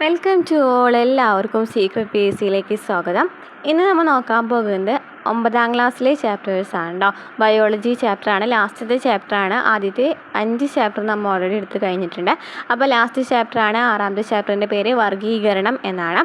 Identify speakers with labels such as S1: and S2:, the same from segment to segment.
S1: Welcome to all. എല്ലാവർക്കും secret P S സിയിലേക്ക് സ്വാഗതം. ഇന്ന് നമ്മൾ നോക്കാൻ പോകുന്നത് 9ാം ക്ലാസ്സിലെ ചാപ്റ്റേഴ്സാണ് കേട്ടോ. ബയോളജി ചാപ്റ്ററാണ്, ലാസ്റ്റത്തെ ചാപ്റ്ററാണ്. ആദ്യത്തെ 5 ചാപ്റ്റർ നമ്മൾ ഓൾറെഡി എടുത്ത് കഴിഞ്ഞിട്ടുണ്ട്. അപ്പോൾ ലാസ്റ്റ് ചാപ്റ്ററാണ്. 6ാമത്തെ ചാപ്റ്ററിൻ്റെ പേര് വർഗീകരണം എന്നാണ്.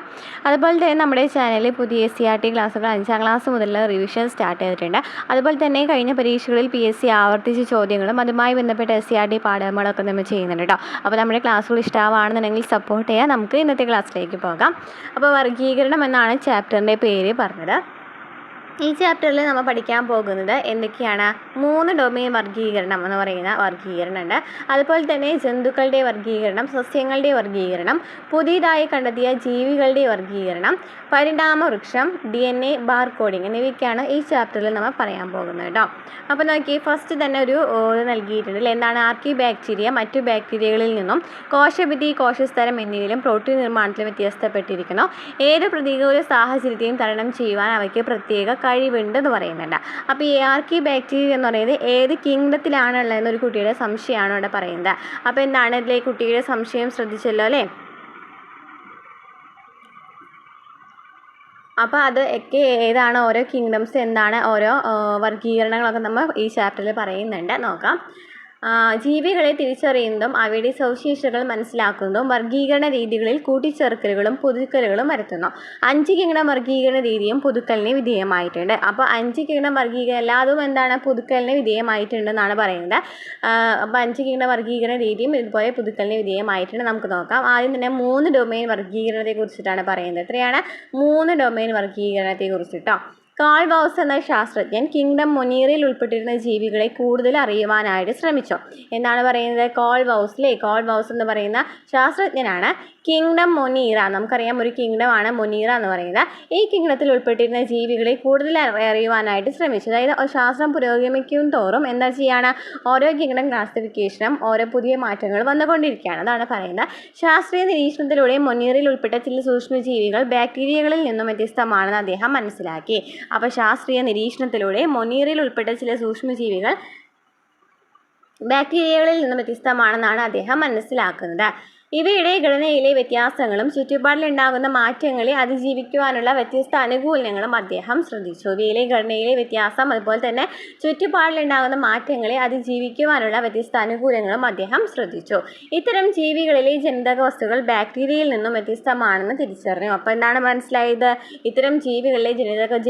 S1: അതുപോലെ തന്നെ നമ്മുടെ ചാനലിൽ പുതിയ SCERT ക്ലാസ്സുകൾ 5ാം ക്ലാസ് മുതലുള്ള റിവിഷൻ സ്റ്റാർട്ട് ചെയ്തിട്ടുണ്ട്. അതുപോലെ തന്നെ കഴിഞ്ഞ പരീക്ഷകളിൽ PSC ആവർത്തിച്ച ചോദ്യങ്ങളും അതുമായി ബന്ധപ്പെട്ട SCERT പാഠങ്ങളൊക്കെ നമ്മൾ ചെയ്യുന്നുണ്ട് കേട്ടോ. അപ്പോൾ നമ്മുടെ ക്ലാസ്സുകൾ ഇഷ്ടമാണെന്നുണ്ടെങ്കിൽ സപ്പോർട്ട് ചെയ്യാം. നമുക്ക് ഇന്നത്തെ ക്ലാസ്സിലേക്ക് പോകാം. അപ്പോൾ വർഗീകരണം എന്നാണ് ചാപ്റ്ററിൻ്റെ പേര് പറഞ്ഞത്. ഈ ചാപ്റ്ററിൽ നമ്മൾ പഠിക്കാൻ പോകുന്നത് എന്തൊക്കെയാണ്? 3 ഡൊമെയിൻ വർഗീകരണം എന്ന് പറയുന്ന വർഗീകരണം ഉണ്ട്. അതുപോലെ തന്നെ ജന്തുക്കളുടെ വർഗീകരണം, സസ്യങ്ങളുടെ വർഗീകരണം, പുതിയതായി കണ്ടെത്തിയ ജീവികളുടെ വർഗീകരണം, പരിണാമ വൃക്ഷം, DNA ബാർകോഡിംഗ് എന്നിവയൊക്കെയാണ് ഈ ചാപ്റ്ററിൽ നമ്മൾ പറയാൻ പോകുന്നത് കേട്ടോ. അപ്പോൾ നോക്കി, ഫസ്റ്റ് തന്നെ ഒരു നൽകിയിട്ടുണ്ട്. എന്താണ്? ആർക്കി ബാക്ടീരിയ മറ്റു ബാക്ടീരിയകളിൽ നിന്നും കോശഭിത്തി, കോശസ്തരം എന്നിവയിലും പ്രോട്ടീൻ നിർമ്മാണത്തിൽ വ്യത്യസ്തപ്പെട്ടിരിക്കുന്നു. ഏത് പ്രതികൂല സാഹചര്യത്തെയും തരണം ചെയ്യുവാൻ അവയ്ക്ക് പ്രത്യേക കഴിവുണ്ടെന്ന് പറയുന്നുണ്ട്. അപ്പോൾ ഈ ആർക്കി ബാക്ടീരിയ എന്ന് പറയുന്നത് ഏത് കിങ്ഡത്തിലാണുള്ളതെന്നൊരു കുട്ടിയുടെ സംശയമാണ് ഇവിടെ പറയുന്നത്. അപ്പോൾ എന്താണ് ഇതിലെ കുട്ടിയുടെ സംശയം? ശ്രദ്ധിച്ചല്ലോ അല്ലേ? അപ്പോൾ അത് ഒക്കെ ഏതാണ്, ഓരോ കിങ്ഡംസ് എന്താണ്, ഓരോ വർഗീകരണങ്ങളൊക്കെ നമ്മൾ ഈ ചാപ്റ്ററിൽ പറയുന്നുണ്ട്. നോക്കാം. ജീവികളെ തിരിച്ചറിയുന്നതും അവയുടെ സവിശേഷതകൾ മനസ്സിലാക്കുന്നതും വർഗീകരണ രീതികളിൽ കൂട്ടിച്ചേർക്കലുകളും പുതുക്കലുകളും വരുത്തുന്നു. 5 കിങ്ഡം വർഗീകരണ രീതിയും പുതുക്കലിന് വിധേയമായിട്ടുണ്ട്. അപ്പോൾ 5 കിങ്ഡം വർഗീകരണം എല്ലാതും എന്താണ്? പുതുക്കലിന് വിധേയമായിട്ടുണ്ടെന്നാണ് പറയുന്നത്. അപ്പോൾ 5 കിങ്ഡം വർഗീകരണ രീതിയും ഇതുപോലെ പുതുക്കലിന് വിധേയമായിട്ടുണ്ട്. നമുക്ക് നോക്കാം. ആദ്യം തന്നെ 3 ഡൊമെയിൻ വർഗീകരണത്തെ കുറിച്ചിട്ടാണ് പറയുന്നത്. എത്രയാണ്? 3 ഡൊമെയിൻ വർഗീകരണത്തെ കുറിച്ചിട്ടോ. കാൾ ബൗസ് എന്ന ശാസ്ത്രജ്ഞൻ കിങ്ഡം മൊനീറയിൽ ഉൾപ്പെട്ടിരുന്ന ജീവികളെ കൂടുതൽ അറിയുവാനായിട്ട് ശ്രമിച്ചു. എന്താണ് പറയുന്നത്? കാൾ ബൗസ് എന്ന് പറയുന്ന ശാസ്ത്രജ്ഞനാണ് കിങ്ഡം മൊനീറ, നമുക്കറിയാം ഒരു കിങ്ഡമാണ് മൊനീറ എന്ന് പറയുന്നത്. ഈ കിങ്ഡത്തിൽ ഉൾപ്പെട്ടിരുന്ന ജീവികളെ കൂടുതൽ അറിയുവാനായിട്ട് ശ്രമിച്ചു. അതായത് ശാസ്ത്രം പുരോഗമിക്കും തോറും എന്താ ചെയ്യാണ്? ഓരോ കിങ്ഡം ക്ലാസിഫിക്കേഷനും ഓരോ പുതിയ മാറ്റങ്ങൾ വന്നുകൊണ്ടിരിക്കുകയാണ്. അതാണ് പറയുന്നത്. ശാസ്ത്രീയ നിരീക്ഷണത്തിലൂടെ മൊനീറയിൽ ഉൾപ്പെട്ട ചില സൂക്ഷ്മജീവികൾ ബാക്ടീരിയകളിൽ നിന്നും വ്യത്യസ്തമാണെന്ന് അദ്ദേഹം മനസ്സിലാക്കി. അപ്പോൾ ശാസ്ത്രീയ നിരീക്ഷണത്തിലൂടെ മൊനീറയിൽ ഉൾപ്പെട്ട ചില സൂക്ഷ്മജീവികൾ ബാക്ടീരിയകളിൽ നിന്നും വ്യത്യസ്തമാണെന്നാണ് അദ്ദേഹം മനസ്സിലാക്കുന്നത്. ഇവയുടെ ഘടനയിലെ വ്യത്യാസങ്ങളും ചുറ്റുപാടിലുണ്ടാകുന്ന മാറ്റങ്ങളെ അതിജീവിക്കുവാനുള്ള വ്യത്യസ്ത അനുകൂലങ്ങളും അദ്ദേഹം ശ്രദ്ധിച്ചു. ഇവയിലെ ഘടനയിലെ വ്യത്യാസം അതുപോലെ തന്നെ ചുറ്റുപാടിലുണ്ടാകുന്ന മാറ്റങ്ങളെ അതിജീവിക്കുവാനുള്ള വ്യത്യസ്ത അനുകൂലങ്ങളും അദ്ദേഹം ശ്രദ്ധിച്ചു. ഇത്തരം ജീവികളിലെ ജനിതക വസ്തുക്കൾ ബാക്ടീരിയയിൽ നിന്നും വ്യത്യസ്തമാണെന്ന് തിരിച്ചറിഞ്ഞു. അപ്പോൾ എന്താണ് മനസ്സിലായത്? ഇത്തരം ജീവികളിലെ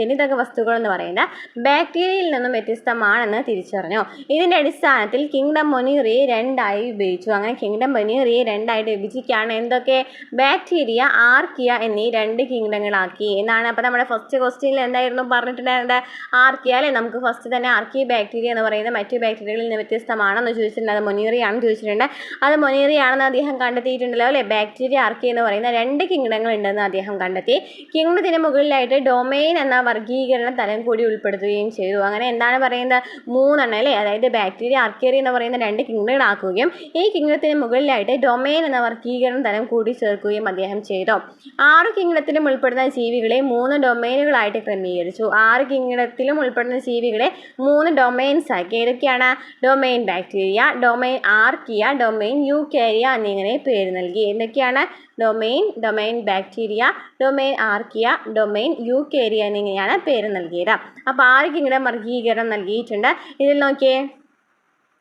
S1: ജനിതക വസ്തുക്കൾ എന്ന് പറയുന്നത് ബാക്ടീരിയയിൽ നിന്നും വ്യത്യസ്തമാണെന്ന് തിരിച്ചറിഞ്ഞു. ഇതിൻ്റെ അടിസ്ഥാനത്തിൽ കിങ്ഡം മൊനീറയെ 2ആയി വിഭജിച്ചു. അങ്ങനെ കിങ്ഡം മൊനീറയെ 2ആയിട്ട് വിഭജിക്കുകയാണ്. എന്തൊക്കെ? ബാക്ടീരിയ, ആർക്കിയ എന്നീ 2 കിങ്ഡങ്ങളാക്കി എന്നാണ്. അപ്പോൾ നമ്മുടെ ഫസ്റ്റ് ക്വസ്റ്റ്യനിൽ എന്തായിരുന്നു പറഞ്ഞിട്ടുണ്ടായിരുന്നത്? ആർക്കിയ അല്ലേ? നമുക്ക് ഫസ്റ്റ് തന്നെ ആർക്കി ബാക്ടീരിയ എന്ന് പറയുന്നത് മറ്റു ബാക്ടീരിയകളിൽ നിന്ന് വ്യത്യസ്തമാണെന്ന് ചോദിച്ചിട്ടുണ്ട്. അത് മൊനീറിയാണെന്ന് ചോദിച്ചിട്ടുണ്ട്. അത് മൊനീറിയാണെന്ന് അദ്ദേഹം കണ്ടെത്തിയിട്ടുണ്ടല്ലോ അല്ലേ? ബാക്ടീരിയ, ആർക്കി എന്ന് പറയുന്ന 2 കിങ്ഡങ്ങൾ ഉണ്ടെന്ന് അദ്ദേഹം കണ്ടെത്തി. കിങ്ഡത്തിന് മുകളിലായിട്ട് ഡൊമെയിൻ എന്ന വർഗീകരണ തലം കൂടി ഉൾപ്പെടുത്തുകയും ചെയ്തു. അങ്ങനെ എന്താണ് പറയുന്നത്? 3 എണ്ണം അല്ലേ? അതായത് ബാക്ടീരിയ, ആർക്കിയ എന്ന് പറയുന്ന 2 കിങ്ഡങ്ങളാക്കുകയും ഈ കിങ്ഡത്തിന് മുകളിലായിട്ട് ഡൊമെയിൻ എന്ന വർഗീകരണ തലം കൂടി ചേർക്കുകയും അദ്ദേഹം ചെയ്തു. 6 കിങ്ഡത്തിലും ഉൾപ്പെടുന്ന ജീവികളെ 3 ഡൊമെയിനുകളായിട്ട് ക്രമീകരിച്ചു. 6 കിങ്ഡത്തിലും ഉൾപ്പെടുന്ന ജീവികളെ 3 ഡൊമെയിൻസ് ആക്കി. ഏതൊക്കെയാണ്? Domain bacteria, domain archaea, domain eukarya എന്നിങ്ങനെ പേര് നൽകി. എന്തൊക്കെയാണ്? Domain bacteria, domain archaea, domain eukarya എന്നിങ്ങനെയാണ് പേര് നൽകിയത്. അപ്പോൾ 6 കിങ്ഡം വർഗീകരണം നൽകിയിട്ടുണ്ട്. ഇതിൽ നോക്കിയേ,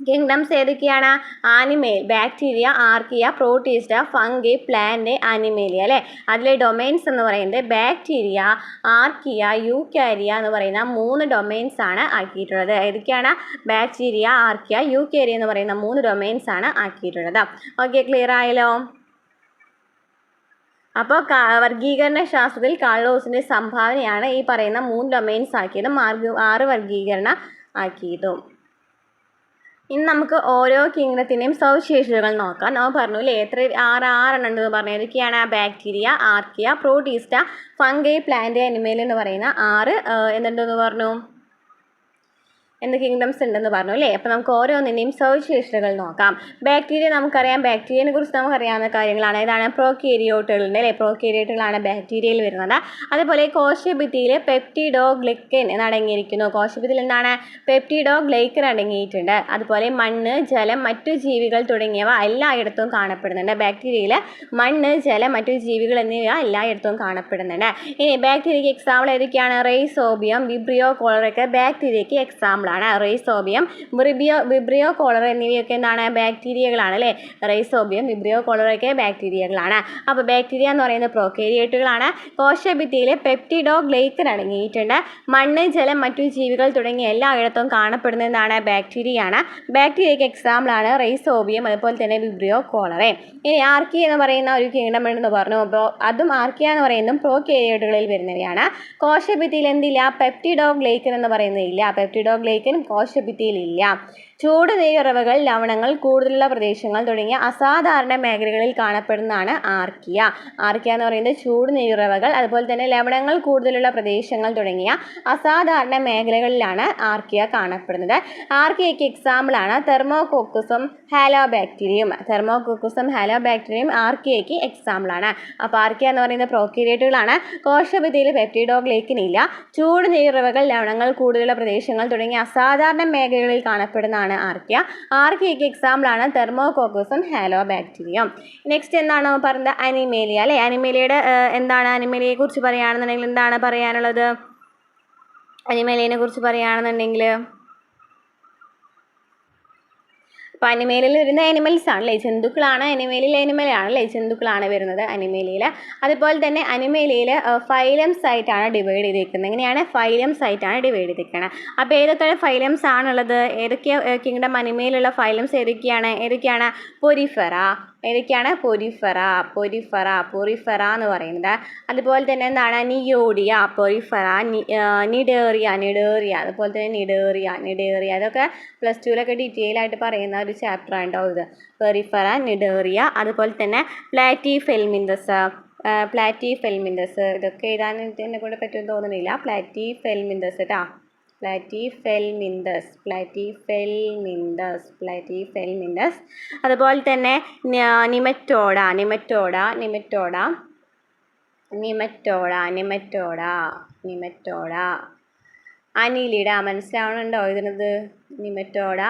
S1: കിങ്ഡംസ് ഏതൊക്കെയാണ്? Animal, bacteria, archaea, protista, fungi, plant, animalia അല്ലേ? അതിലെ ഡൊമെയിൻസ് എന്ന് പറയുന്നത് ബാക്ടീരിയ, ആർക്കിയ, യൂക്കാരിയ എന്ന് പറയുന്ന 3 ഡൊമെയിൻസ് ആണ് ആക്കിയിട്ടുള്ളത്. ഏതൊക്കെയാണ്? ബാക്ടീരിയ, ആർക്കിയ, യൂക്കാരിയ എന്ന് പറയുന്ന 3 ഡൊമെയിൻസ് ആണ് ആക്കിയിട്ടുള്ളത്. ഓക്കെ, ക്ലിയർ ആയല്ലോ? അപ്പോൾ വർഗീകരണ ശാസ്ത്രത്തിൽ കാർലോസിൻ്റെ സംഭാവനയാണ് ഈ പറയുന്ന 3 ഡൊമെയിൻസ് ആക്കിയതും 6 വർഗീകരണം ആക്കിയതും. ഇനി നമുക്ക് ഓരോ കിങ്ഡത്തിൻ്റെയും സവിശേഷതകൾ നോക്കാം. നമ്മൾ പറഞ്ഞു അല്ലേ, 6 ഉണ്ടെന്ന് പറഞ്ഞു. ഏതൊക്കെയാണ്? Bacteria, archaea, protista, fungi, plant, animal എന്ന് പറയുന്ന 6 എന്തുണ്ടെന്ന് പറഞ്ഞു? എന്ത് കിങ്ഡംസ് ഉണ്ടെന്ന് പറഞ്ഞു അല്ലേ. അപ്പോൾ നമുക്ക് ഓരോന്നിൻ്റെയും സവിശേഷതകൾ നോക്കാം. ബാക്ടീരിയ നമുക്കറിയാം. ബാക്ടീരിയനെ കുറിച്ച് നമുക്കറിയാവുന്ന കാര്യങ്ങളാണ്. ഇതാണ് പ്രോക്യാരിയോട്ടുകളുണ്ട് അല്ലേ. പ്രോക്യാരിയോട്ടുകളാണ് ബാക്ടീരിയയിൽ വരുന്നത്. അതുപോലെ കോശഭിത്തിയിൽ പെപ്റ്റിഡോഗ്ലൈക്കൻ എന്നടങ്ങിയിരിക്കുന്നു. കോശഭിത്തിയിൽ എന്താണ്? പെപ്റ്റിഡോഗ്ലൈക്കൻ അടങ്ങിയിട്ടുണ്ട്. അതുപോലെ മണ്ണ്, ജലം, മറ്റു ജീവികൾ തുടങ്ങിയവ എല്ലായിടത്തും കാണപ്പെടുന്നുണ്ട്. ബാക്ടീരിയയിൽ മണ്ണ്, ജലം, മറ്റു ജീവികൾ എന്നിവ എല്ലായിടത്തും കാണപ്പെടുന്നുണ്ട്. ഇനി ബാക്ടീരിയയ്ക്ക് എക്സാമ്പിൾ ഏതൊക്കെയാണ്? റൈസോബിയം, വിബ്രിയോ കോളറൊക്കെ ബാക്ടീരിയയ്ക്ക് എക്സാമ്പിൾ ആണ്. റൈസോബിയം, വിബ്രിയോ കോളർ എന്നിവയൊക്കെ എന്താണ്? ബാക്ടീരിയകളാണ് അല്ലേ. റൈസോബിയം, വിബ്രിയോ കോളറൊക്കെ ബാക്ടീരിയകളാണ്. അപ്പോൾ ബാക്ടീരിയ എന്ന് പറയുന്നത് പ്രോക്യാരിയോട്ടുകളാണ്. കോശഭിത്തിയിൽ പെപ്റ്റിഡോഗ്ലൈക്കൻ അടങ്ങിയിട്ടുണ്ട്. മണ്ണ്, ജലം, മറ്റു ജീവികൾ തുടങ്ങിയ എല്ലായിടത്തും കാണപ്പെടുന്നതാണ് ബാക്ടീരിയയാണ്. ബാക്ടീരിയയ്ക്ക് എക്സാമ്പിൾ ആണ് റൈസോബിയം, അതുപോലെ തന്നെ വിബ്രിയോ കോളറെ. ഇനി ആർക്കി എന്ന് പറയുന്ന ഒരു കിങ്ഡം ഉണ്ടെന്ന് പറഞ്ഞു. അതും ആർക്കിയ എന്ന് പറയുന്നതും പ്രോക്യാരിയോട്ടുകളിൽ വരുന്നവയാണ്. കോശഭിത്തിയിൽ എന്തില്ല? പെപ്റ്റിഡോഗ്ലൈക്കൻ എന്ന് പറയുന്നതില്ല. പെപ്റ്റിഡോഗ്ലൈക്കൻ കോശഭിത്തിയിലില്ല. ചൂട് നീരുറവകൾ, ലവണങ്ങൾ കൂടുതലുള്ള പ്രദേശങ്ങൾ തുടങ്ങിയ അസാധാരണ മേഖലകളിൽ കാണപ്പെടുന്നതാണ് ആർക്കിയ. ആർക്കിയ എന്ന് പറയുന്നത് ചൂട് നീരുറവകൾ, അതുപോലെ തന്നെ ലവണങ്ങൾ കൂടുതലുള്ള പ്രദേശങ്ങൾ തുടങ്ങിയ അസാധാരണ മേഖലകളിലാണ് ആർക്കിയ കാണപ്പെടുന്നത്. ആർക്കിയയ്ക്ക് എക്സാമ്പിളാണ് തെർമോകോക്കസും ഹാലോബാക്ടീരിയം. തെർമോകോക്കസും ഹാലോബാക്ടീരിയം ആർക്കിയയ്ക്ക് എക്സാമ്പിളാണ്. അപ്പോൾ ആർക്കിയ എന്ന് പറയുന്നത് പ്രോക്യാരിയോട്ടുകളാണ്. കോശഭിത്തിയിൽ പെപ്റ്റിഡോഗ്ലൈക്കൻ ഇല്ല. ചൂട് നീരുറവകൾ, ലവണങ്ങൾ കൂടുതലുള്ള പ്രദേശങ്ങൾ തുടങ്ങിയ അസാധാരണ മേഖലകളിൽ കാണപ്പെടുന്നതാണ് ആർക്കിയ. ആർക്കിയയ്ക്ക് എക്സാമ്പിളാണ് തെർമോകോക്കസും ഹാലോബാക്ടീരിയം. നെക്സ്റ്റ് എന്താണ് പറയുന്നത്? അനിമേലിയ അല്ലേ. അനിമേലിയയുടെ എന്താണ്? അനിമേലിയയെ കുറിച്ച് പറയുകയാണെന്നുണ്ടെങ്കിൽ എന്താണ് പറയാനുള്ളത്? അനിമേലിയനെ കുറിച്ച് പറയുകയാണെന്നുണ്ടെങ്കിൽ അപ്പോൾ അനിമേലിൽ വരുന്ന ആനിമൽസ് ആണല്ലേ, ജന്തുക്കളാണ്. അനിമേലിൽ ആനിമലാണല്ലേ, ജന്തുക്കളാണ് വരുന്നത് അനിമേലിയിൽ. അതുപോലെ തന്നെ അനിമേലിയയിൽ ഫൈലംസ് ആയിട്ടാണ് ഡിവൈഡ് ചെയ്തിരിക്കുന്നത്. എങ്ങനെയാണ്? ഫൈലംസ് ആയിട്ടാണ് ഡിവൈഡ് ചെയ്തിരിക്കുന്നത്. അപ്പോൾ ഏതൊക്കെ ഫൈലംസ് ആണുള്ളത്? ഏതൊക്കെ കിങ്ഡം അനിമയിലുള്ള ഫൈലംസ് ഏതൊക്കെയാണ്? പൊരിഫെറ. ഏതൊക്കെയാണ്? പൊരിഫെറ എന്ന് പറയുന്നത്. അതുപോലെ തന്നെ എന്താണ്? നിയോഡിയ, പൊരിഫെറ, നിഡേറിയ, അതുപോലെ തന്നെ നിഡേറിയ അതൊക്കെ പ്ലസ് ടുവിലൊക്കെ ഡീറ്റെയിൽ ആയിട്ട് പറയുന്ന ഒരു ചാപ്റ്റർ ആണോ ഇത്. പൊരിഫെറ, നിഡേറിയ, അതുപോലെ തന്നെ പ്ലാറ്റിഫെൽമിന്തസ്, ഇതൊക്കെ എഴുതാൻ എന്നെ കൊണ്ട് പറ്റുമെന്ന് തോന്നുന്നില്ല. പ്ലാറ്റിഫെൽമിന്തസ് കേട്ടോ. പ്ലാറ്റിഫെൽമിന്തസ്. അതുപോലെ തന്നെ നിമറ്റോഡ. അനിലിഡ. മനസ്സിലാവണുണ്ടോ ഇതിനത്? നിമറ്റോഡ,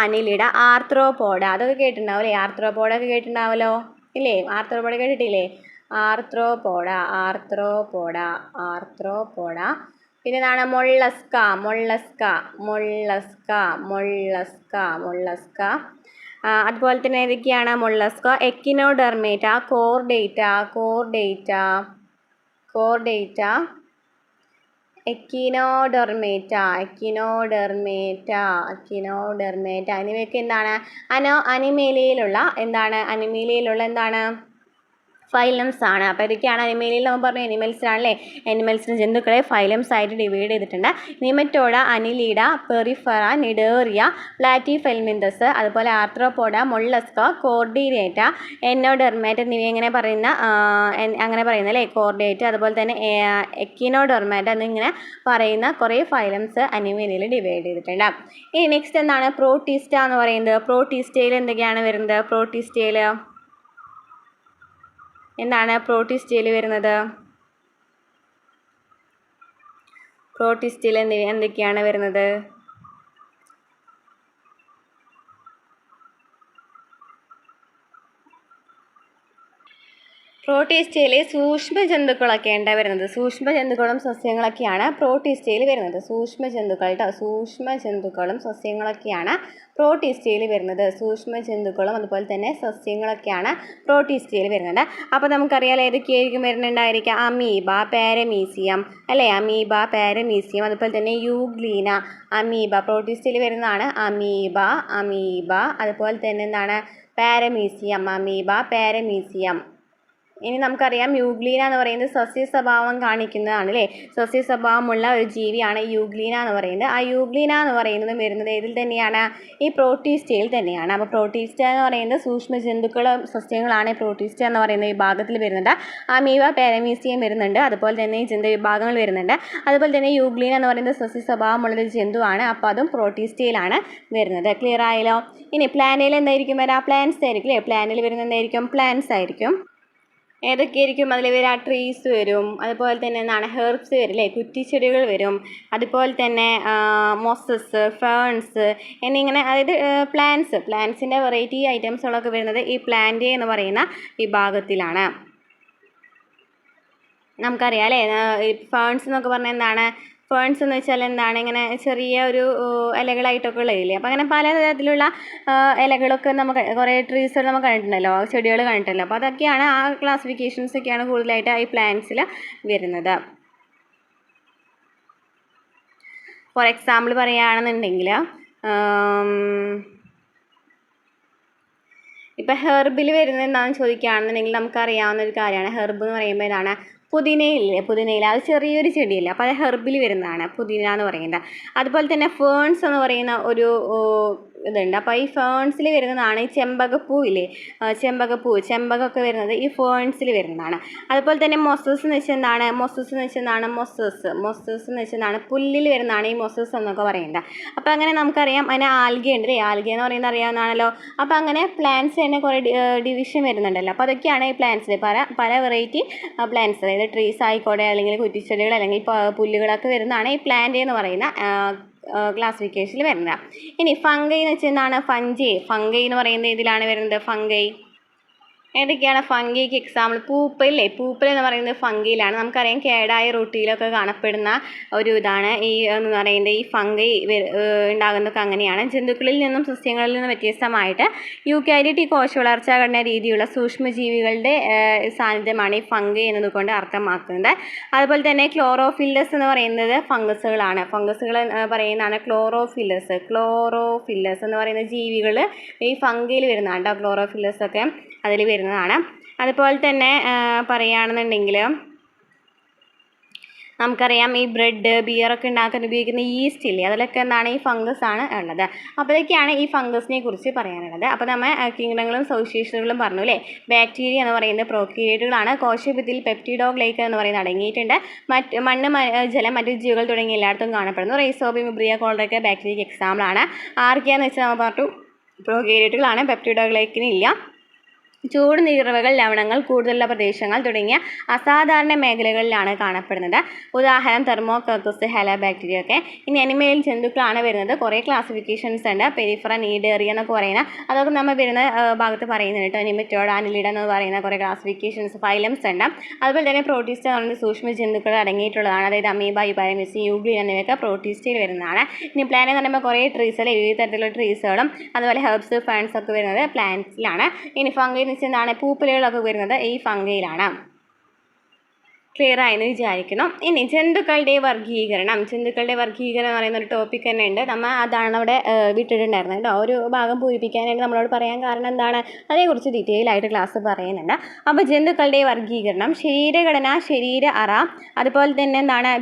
S1: അനിലിഡ, ആർത്രോപോഡ. അതൊക്കെ കേട്ടിട്ടുണ്ടാവും അല്ലേ. ആർത്രോപോഡൊക്കെ കേട്ടിട്ടുണ്ടാവല്ലോ ഇല്ലേ. ആർത്രോപോഡ കേട്ടിട്ടില്ലേ? ആർത്രോപോഡ. പിന്നെ എന്താണ്? മൊള്ളസ്ക. അതുപോലെ തന്നെ ഏതൊക്കെയാണ് മൊള്ളസ്ക? എക്കിനോഡെർമേറ്റ, കോർഡേറ്റ, എക്കിനോഡെർമേറ്റ എന്നിവയൊക്കെ എന്താണ്? അനിമേലിയയിലുള്ള എന്താണ്? ഫൈലംസ് ആണ്. അപ്പോൾ ഇതൊക്കെയാണ് അനിമേലിയയിൽ നമ്മൾ പറഞ്ഞു അനിമൽസിലാണല്ലേ. അനിമൽസിന് ജന്തുക്കളെ ഫൈലംസ് ആയിട്ട് ഡിവൈഡ് ചെയ്തിട്ടുണ്ട്. നിമറ്റോഡ, അനിലിഡ, പെറിഫെറ, നിഡേറിയ, പ്ലാറ്റിഫെൽമിന്തസ്, അതുപോലെ ആർത്രോപോഡ, മൊള്ളസ്ക, കോർഡിനേറ്റ, എനോഡെർമേറ്റ എന്നിവ അങ്ങനെ പറയുന്ന അല്ലേ. കോർഡേറ്റ്, അതുപോലെ തന്നെ എക്കിനോഡെർമേറ്റ എന്നിങ്ങനെ പറയുന്ന കുറേ ഫൈലംസ് അനിമേലിയയിൽ ഡിവൈഡ് ചെയ്തിട്ടുണ്ട്. ഇനി നെക്സ്റ്റ് എന്താണ്? പ്രോട്ടിസ്റ്റ എന്ന് പറയുന്നത്. പ്രോട്ടിസ്റ്റയിൽ എന്തൊക്കെയാണ് വരുന്നത്? എന്താണ് പ്രോട്ടിസ്റ്റയിൽ വരുന്നത്? പ്രോട്ടിസ്റ്റയിൽ എന്തൊക്കെയാണ് വരുന്നത്? പ്രോട്ടിസ്റ്റയിൽ സൂക്ഷ്മജന്തുക്കളൊക്കെ ഉണ്ടായി വരുന്നത്. സൂക്ഷ്മജന്തുക്കളും സസ്യങ്ങളൊക്കെയാണ് പ്രോട്ടിസ്റ്റയിൽ വരുന്നത്. സൂക്ഷ്മജന്തുക്കളും സസ്യങ്ങളൊക്കെയാണ് പ്രോട്ടിസ്റ്റയിൽ വരുന്നത്. സൂക്ഷ്മജന്തുക്കളും അതുപോലെ തന്നെ സസ്യങ്ങളൊക്കെയാണ് പ്രോട്ടിസ്റ്റയിൽ വരുന്നത്. അപ്പോൾ നമുക്കറിയാം ഏതൊക്കെയായിരിക്കും വരുന്നുണ്ടായിരിക്കുക? അമീബ, പാരമീസിയം അല്ലേ. അതുപോലെ തന്നെ യൂഗ്ലീന. അമീബ പ്രോട്ടിസ്റ്റയിൽ വരുന്നതാണ്. അമീബ. അതുപോലെ തന്നെ എന്താണ്? പാരമീസിയം. ഇനി നമുക്കറിയാം യൂഗ്ലീന എന്ന് പറയുന്നത് സസ്യ സ്വഭാവം കാണിക്കുന്നതാണ് അല്ലേ. സസ്യ സ്വഭാവമുള്ള ഒരു ജീവിയാണ് യൂഗ്ലീന എന്ന് പറയുന്നത്. ആ യൂഗ്ലീന എന്ന് പറയുന്നത് വരുന്നത് ഏതിൽ തന്നെയാണ്? ഈ പ്രോട്ടീസ്റ്റയിൽ തന്നെയാണ്. അപ്പോൾ പ്രോട്ടീസ്റ്റ എന്ന് പറയുന്നത് സൂക്ഷ്മ ജന്തുക്കൾ സസ്യങ്ങളാണ് പ്രോട്ടീസ്റ്റ എന്ന് പറയുന്ന വിഭാഗത്തിൽ വരുന്നത്. അമീബ, പാരമീസിയം വരുന്നുണ്ട്, അതുപോലെ തന്നെ ഈ ജന്തു വിഭാഗങ്ങൾ വരുന്നുണ്ട്. അതുപോലെ തന്നെ യൂഗ്ലീന എന്ന് പറയുന്നത് സസ്യ സ്വഭാവമുള്ളൊരു ജന്തുവാണ്. അപ്പോൾ അതും പ്രോട്ടീസ്റ്റയിലാണ് വരുന്നത്. ക്ലിയർ ആയല്ലോ. ഇനി പ്ലാന്റിൽ എന്തായിരിക്കും വരാം? പ്ലാന്റ്സ് ആയിരിക്കും അല്ലേ. പ്ലാന്റിൽ വരുന്നത് എന്തായിരിക്കും? പ്ലാന്റ്സ് ആയിരിക്കും. ഏതൊക്കെയായിരിക്കും അതിൽ വരിക? ട്രീസ് വരും, അതുപോലെ തന്നെ എന്താണ് ഹെർബ്സ് വരും അല്ലേ, കുറ്റിച്ചെടികൾ വരും, അതുപോലെ തന്നെ മൊസസ്, ഫേൺസ് എന്നിങ്ങനെ, അതായത് പ്ലാന്റ്സിൻ്റെ വെറൈറ്റി ഐറ്റംസുകളൊക്കെ വരുന്നത് ഈ പ്ലാന്റ് എന്ന് പറയുന്ന വിഭാഗത്തിലാണ്. നമുക്കറിയാം അല്ലേ, ഈ ഫേൺസ് എന്നൊക്കെ പറഞ്ഞാൽ എന്താണ്? ഫേൺസ് എന്ന് വെച്ചാൽ എന്താണ്? ഇങ്ങനെ ചെറിയ ഒരു ഇലകളായിട്ടൊക്കെ ഉള്ളതില്ലേ. അപ്പോൾ അങ്ങനെ പലതരത്തിലുള്ള ഇലകളൊക്കെ നമുക്ക് കുറേ ട്രീസുകൾ നമുക്ക് കണ്ടിട്ടുണ്ടല്ലോ, ചെടികൾ കണ്ടിട്ടുണ്ടല്ലോ. അപ്പോൾ അതൊക്കെയാണ് ആ ക്ലാസിഫിക്കേഷൻസ് ഒക്കെയാണ് കൂടുതലായിട്ട് ഈ പ്ലാന്റ്സിൽ വരുന്നത്. ഫോർ എക്സാമ്പിൾ പറയുകയാണെന്നുണ്ടെങ്കിൽ ഇപ്പം ഹെർബിൽ വരുന്നത് എന്താണെന്ന് ചോദിക്കുകയാണെന്നുണ്ടെങ്കിൽ നമുക്കറിയാവുന്ന ഒരു കാര്യമാണ്. ഹെർബ് എന്ന് പറയുമ്പോൾ ഇതാണ് പുതിനയില്ലേ, പുതിനയില അത് ചെറിയൊരു ചെടിയല്ലേ, അപ്പോൾ അത് ഹെർബിൽ വരുന്നതാണ് പുതിന എന്ന് പറയുന്നത്. അതുപോലെ തന്നെ ഫേൺസ് എന്ന് പറയുന്ന ഒരു ഇതുണ്ട്. അപ്പോൾ ഈ ഫേൺസിൽ വരുന്നതാണ് ഈ ചെമ്പകപ്പൂ ഇല്ലേ, ചെമ്പകമൊക്കെ വരുന്നത് ഈ ഫേൺസിൽ വരുന്നതാണ്. അതുപോലെ തന്നെ മൊസസ് എന്ന് വെച്ചാൽ എന്താണ്? മൊസസ് എന്ന് വെച്ചാൽ എന്താണ്? പുല്ലിൽ വരുന്നതാണ് ഈ മൊസസ് എന്നൊക്കെ പറയുന്നത്. അപ്പോൾ അങ്ങനെ നമുക്കറിയാം അതിന് ആൽഗ ഉണ്ട് അല്ലേ, ആൽഗ എന്ന് പറയുന്നത് അറിയാവുന്നതാണല്ലോ. അപ്പോൾ അങ്ങനെ പ്ലാന്റ്സ് തന്നെ കുറേ ഡിവിഷൻ വരുന്നുണ്ടല്ലോ. അപ്പോൾ അതൊക്കെയാണ് ഈ പ്ലാന്റ്സിൽ പല വെറൈറ്റി പ്ലാന്റ്സ്, അതായത് ട്രീസ് ആയിക്കോട്ടെ, അല്ലെങ്കിൽ കുറ്റിച്ചെടികൾ, അല്ലെങ്കിൽ പുല്ലുകളൊക്കെ വരുന്നതാണ് ഈ പ്ലാന്റ് എന്ന് പറയുന്ന ക്ലാസിഫിക്കേഷനിൽ വരുന്നത്. ഇനി ഫംഗൈ എന്ന് വെച്ചാൽ എന്താണ്? ഫംഗൈ എന്ന് പറയുന്നത് ഇതിലാണ് വരുന്നത്. ഫംഗൈ ഏതൊക്കെയാണ് ഫംഗിക്ക് എക്സാമ്പിൾ? പൂപ്പൽ എന്ന് പറയുന്നത് ഫംഗിയിലാണ്. നമുക്കറിയാം കേടായ റൊട്ടിയിലൊക്കെ കാണപ്പെടുന്ന ഒരു ഇതാണ് ഈ എന്ന് പറയുന്നത്. ഈ ഫംഗി ഉണ്ടാകുന്നതൊക്കെ അങ്ങനെയാണ്. ജന്തുക്കളിൽ നിന്നും സസ്യങ്ങളിൽ നിന്നും വ്യത്യസ്തമായിട്ട് യൂക്കാരിയോട്ടിക് കോശ വളർച്ചാ ഘടന രീതിയുള്ള സൂക്ഷ്മജീവികളുടെ സാന്നിധ്യമാണ് ഈ ഫംഗി എന്നതുകൊണ്ട് അർത്ഥമാക്കുന്നത്. അതുപോലെ തന്നെ ക്ലോറോഫില്ലസ് എന്ന് പറയുന്നത് ഫംഗസുകളാണ്. ഫംഗസുകൾ പറയുന്നതാണ് ക്ലോറോഫില്ലസ് എന്ന് പറയുന്ന ജീവികൾ ഈ ഫംഗിയിൽ വരുന്നതാണ്. ക്ലോറോഫില്ലസ് ഒക്കെ അതിൽ വരുന്നതാണ്. അതുപോലെ തന്നെ പറയുകയാണെന്നുണ്ടെങ്കിൽ നമുക്കറിയാം ഈ ബ്രെഡ്, ബിയറൊക്കെ ഉണ്ടാക്കാൻ ഉപയോഗിക്കുന്ന ഈസ്റ്റ് ഇല്ലേ, അതിലൊക്കെ എന്താണ്? ഈ ഫംഗസ് ആണ് ഉള്ളത്. അപ്പോൾ ഇതൊക്കെയാണ് ഈ ഫംഗസിനെ കുറിച്ച് പറയാനുള്ളത്. അപ്പോൾ നമ്മൾ കിങ്ഡങ്ങളും സവിശേഷതകളും പറഞ്ഞു അല്ലേ. ബാക്ടീരിയ എന്ന് പറയുന്നത് പ്രോക്രിയേറ്റുകളാണ്. കോശഭിത്തിയിൽ പെപ്റ്റിഡോഗ്ലൈക്കൻ എന്ന് പറയുന്നത് അടങ്ങിയിട്ടുണ്ട്. മണ്ണ്, ജലം, മറ്റു ജീവികൾ തുടങ്ങി എല്ലായിടത്തും കാണപ്പെടുന്നു. റൈസോബിയം, വിബ്രിയ, കോളറൊക്കെ ബാക്ടീരിയക്ക് എക്സാമ്പിളാണ്. ആർക്കിയ എന്ന് വെച്ചാൽ നമ്മൾ പറഞ്ഞു പ്രോക്രിയേറ്റുകളാണ്, പെപ്റ്റിഡോഗ്ലൈക്കിനില്ല. ചൂട് നീർവകൾ, ലവണങ്ങൾ കൂടുതലുള്ള പ്രദേശങ്ങൾ തുടങ്ങിയ അസാധാരണ മേഖലകളിലാണ് കാണപ്പെടുന്നത്. ഉദാഹരണം തെർമോകോക്കസ്, ഹെലബാക്ടീരിയ ഒക്കെ. ഇനി അനിമയിൽ ജന്തുക്കളാണ് വരുന്നത്. കുറേ ക്ലാസിഫിക്കേഷൻസ് ഉണ്ട്. പെരിഫറ, നീഡേറിയ എന്നൊക്കെ പറയുന്ന അതൊക്കെ നമ്മൾ വരുന്ന ഭാഗത്ത് പറയുന്നുണ്ട് കേട്ടോ. നിമറ്റോഡ്, അനിലിഡ എന്ന് പറയുന്ന കുറേ ക്ലാസിഫിക്കേഷൻസ്, ഫൈലംസ് ഉണ്ട്. അതുപോലെ തന്നെ പ്രോട്ടീസ്റ്റ എന്ന് പറയുന്നത് സൂക്ഷ്മ ജന്തുക്കൾ അടങ്ങിയിട്ടുള്ളതാണ്. അതായത് അമീബ, പാരമീസിയം, യൂഗ്ലിൻ എന്നിവയൊക്കെ പ്രോട്ടീസ്റ്റയിൽ വരുന്നതാണ്. ഇനി പ്ലാന്റ് എന്ന് പറയുമ്പോൾ കുറേ ട്രീസുകൾ, വിവിധ തരത്തിലുള്ള ട്രീസുകളും അതുപോലെ ഹെർബ്സ്, ഫേൺസ് ഒക്കെ വരുന്നത് പ്ലാന്റ്സിലാണ്. ഇനി ഫംഗി എന്താണ്? പൂപ്പലുകളൊക്കെ വരുന്നത് ഈ ഫംഗയിലാണ്. ക്ലിയർ ആയെന്ന് വിചാരിക്കുന്നു. ഇനി ജന്തുക്കളുടെ വർഗീകരണം എന്ന് പറയുന്ന ഒരു ടോപ്പിക് തന്നെ ഉണ്ട്. നമ്മൾ അതാണ് അവിടെ വിട്ടിട്ടുണ്ടായിരുന്നത് കേട്ടോ. ഒരു ഭാഗം പൂരിപ്പിക്കാനായിട്ട് നമ്മളോട് പറയാൻ കാരണം എന്താണ്? അതേക്കുറിച്ച് ഡീറ്റെയിൽ ആയിട്ട് ക്ലാസ് പറയുന്നുണ്ട്. അപ്പോൾ ജന്തുക്കളുടെ വർഗീകരണം: ശരീരഘടന, ശരീര അറ, അതുപോലെ തന്നെ എന്താണ്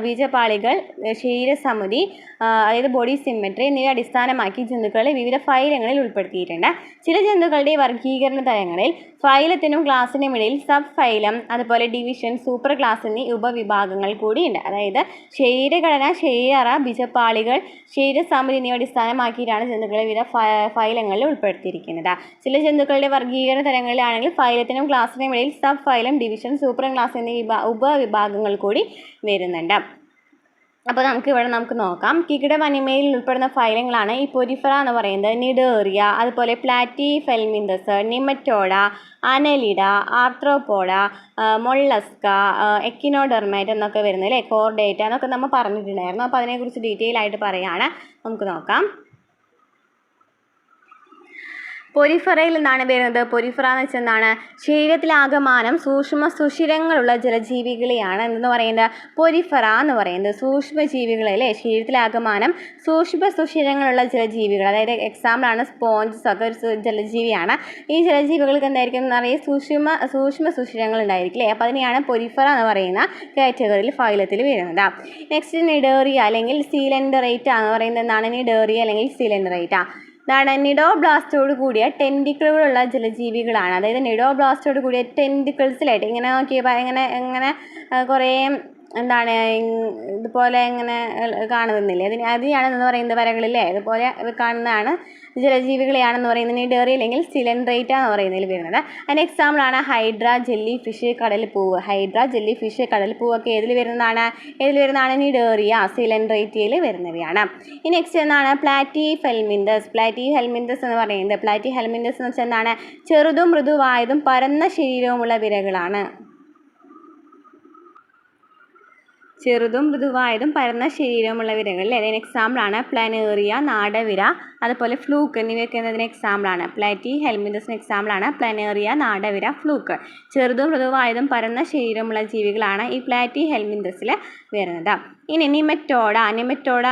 S1: ബീജപാളികൾ, ശരീരസമിതി, അതായത് ബോഡി സിമെട്രി എന്നിവ അടിസ്ഥാനമാക്കി ജന്തുക്കളെ വിവിധ ഫൈലങ്ങളിൽ ഉൾപ്പെടുത്തിയിട്ടുണ്ട്. ചില ജന്തുക്കളുടെ വർഗീകരണ തലങ്ങളിൽ ഫൈലത്തിനും ക്ലാസ്സിനും ഇടയിൽ സബ് ഫൈലം, അതുപോലെ ഡിവിഷൻ, സൂപ്പർ ക്ലാസ് എന്നീ ഉപവിഭാഗങ്ങൾ കൂടിയുണ്ട്. അതായത് ശരീരഘടന, ശരീര, ബീജപാളികൾ, ശരീരസമിതി എന്നിവ അടിസ്ഥാനമാക്കിയിട്ടാണ് ജന്തുക്കളെ വിവിധ ഫൈലങ്ങളിൽ ഉൾപ്പെടുത്തിയിരിക്കുന്നത്. ചില ജന്തുക്കളുടെ വർഗീകരണ തലങ്ങളിലാണെങ്കിൽ ഫൈലത്തിനും ക്ലാസ്സിനും ഇടയിൽ sub phylum, division, super class എന്നീ ഉപവിഭാഗങ്ങൾ കൂടി വരുന്നുണ്ട്. അപ്പോൾ നമുക്ക് നോക്കാം. കികിടവനിമയിൽ ഉൾപ്പെടുന്ന ഫൈലങ്ങളാണ് ഈ പൊരിഫറ എന്ന് പറയുന്നത്, നിഡേറിയ, അതുപോലെ പ്ലാറ്റിഫെൽമിന്തസ്, നിമറ്റോഡ, അനലിഡ, ആർത്രോപോഡ, മൊള്ളസ്ക, എക്കിനോഡെർമൈറ്റ് എന്നൊക്കെ വരുന്നത് അല്ലേ, കോർഡേറ്റ എന്നൊക്കെ നമ്മൾ പറഞ്ഞിട്ടുണ്ടായിരുന്നു. അപ്പോൾ അതിനെക്കുറിച്ച് ഡീറ്റെയിൽ ആയിട്ട് പറയുകയാണ്. നമുക്ക് നോക്കാം. പൊരിഫറയിൽ നിന്നാണ് വരുന്നത്. പൊരിഫറ എന്ന് വെച്ചാൽ എന്താണ്? ശരീരത്തിലാകമാനം സൂക്ഷ്മ സുഷിരങ്ങളുള്ള ജലജീവികളെയാണ് എന്ന് പറയുന്നത് പൊരിഫറ എന്ന് പറയുന്നത്. സൂക്ഷ്മജീവികൾ അല്ലേ, ശരീരത്തിലാകമാനം സൂക്ഷ്മ സുഷിരങ്ങളുള്ള ജലജീവികൾ. അതായത് എക്സാമ്പിളാണ് സ്പോഞ്ചസ് ഒക്കെ ഒരു ജലജീവിയാണ്. ഈ ജലജീവികൾക്ക് എന്തായിരിക്കും? നിറയെ സൂക്ഷ്മ സുഷിരങ്ങൾ ഉണ്ടായിരിക്കും അല്ലേ. അപ്പോൾ അതിനെയാണ് പൊരിഫറ എന്ന് പറയുന്ന കാറ്റഗറിയിൽ ഫൈലത്തിൽ വരുന്നത്. നെക്സ്റ്റ് നിഡേറിയ അല്ലെങ്കിൽ സീലൻഡറേറ്റ എന്ന് പറയുന്നത് എന്താണ്? നിഡേറിയ അല്ലെങ്കിൽ സീലൻഡറേറ്റ ഇതാണ് നിഡോബ്ലാസ്റ്റോട് കൂടിയ ടെൻറ്റിക്കിളുകളുള്ള ജലജീവികളാണ്. അതായത് നിഡോബ്ലാസ്റ്റോട് കൂടിയ ടെൻറ്റിക്കിൾസിലായിട്ട് ഇങ്ങനെ നോക്കിയപ്പോൾ ഇങ്ങനെ കുറേ എന്താണ് ഇതുപോലെ ഇങ്ങനെ കാണുന്നില്ലേ, അതിനെയാണ് എന്ന് പറയുന്നത് വരകളില്ലേ, ഇതുപോലെ കാണുന്നതാണ് ജലജീവികളെയാണെന്ന് പറയുന്നത് നിഡേറിയ അല്ലെങ്കിൽ സിലൻഡ്രേറ്റ എന്ന് പറയുന്നതിൽ വരുന്നത്. അതിന് എക്സാമ്പിളാണ് ഹൈഡ്ര, ജെല്ലി ഫിഷ്, കടൽപ്പൂവ്. ഹൈഡ്ര, ജെല്ലി ഫിഷ്, കടൽപ്പൂവൊക്കെ ഏതിൽ വരുന്നതാണ്? നിഡേറിയ സിലൻഡ്രേറ്റയിൽ വരുന്നവയാണ്. ഇനി നെക്സ്റ്റ് എന്താണ്? Platy helminthes. പ്ലാറ്റി ഹെൽമിന്തസ് എന്ന് പറയുന്നത് എന്ന് വെച്ചാൽ എന്താണ്? ചെറുതും മൃദുവായതും പരന്ന ശരീരവുമുള്ള വിരകളാണ്. ചെറുതും മൃദുവായതും പരന്ന ശരീരമുള്ള വിരകൾ അല്ലേ. അതിന് എക്സാമ്പിളാണ് പ്ലാനേറിയ, നാടവിര, അതുപോലെ ഫ്ലൂക്ക് എന്നിവയൊക്കെ എന്നതിന് എക്സാമ്പിളാണ്. പ്ലാറ്റി ഹെൽമിന്തസിന് എക്സാമ്പിളാണ് പ്ലാനേറിയ, നാടവിര, ഫ്ലൂക്ക്. ചെറുതും മൃദുവായതും പരന്ന ശരീരമുള്ള ജീവികളാണ് ഈ പ്ലാറ്റി ഹെൽമിന്തസിൽ വരുന്നത്. ഇനി നിമറ്റോഡ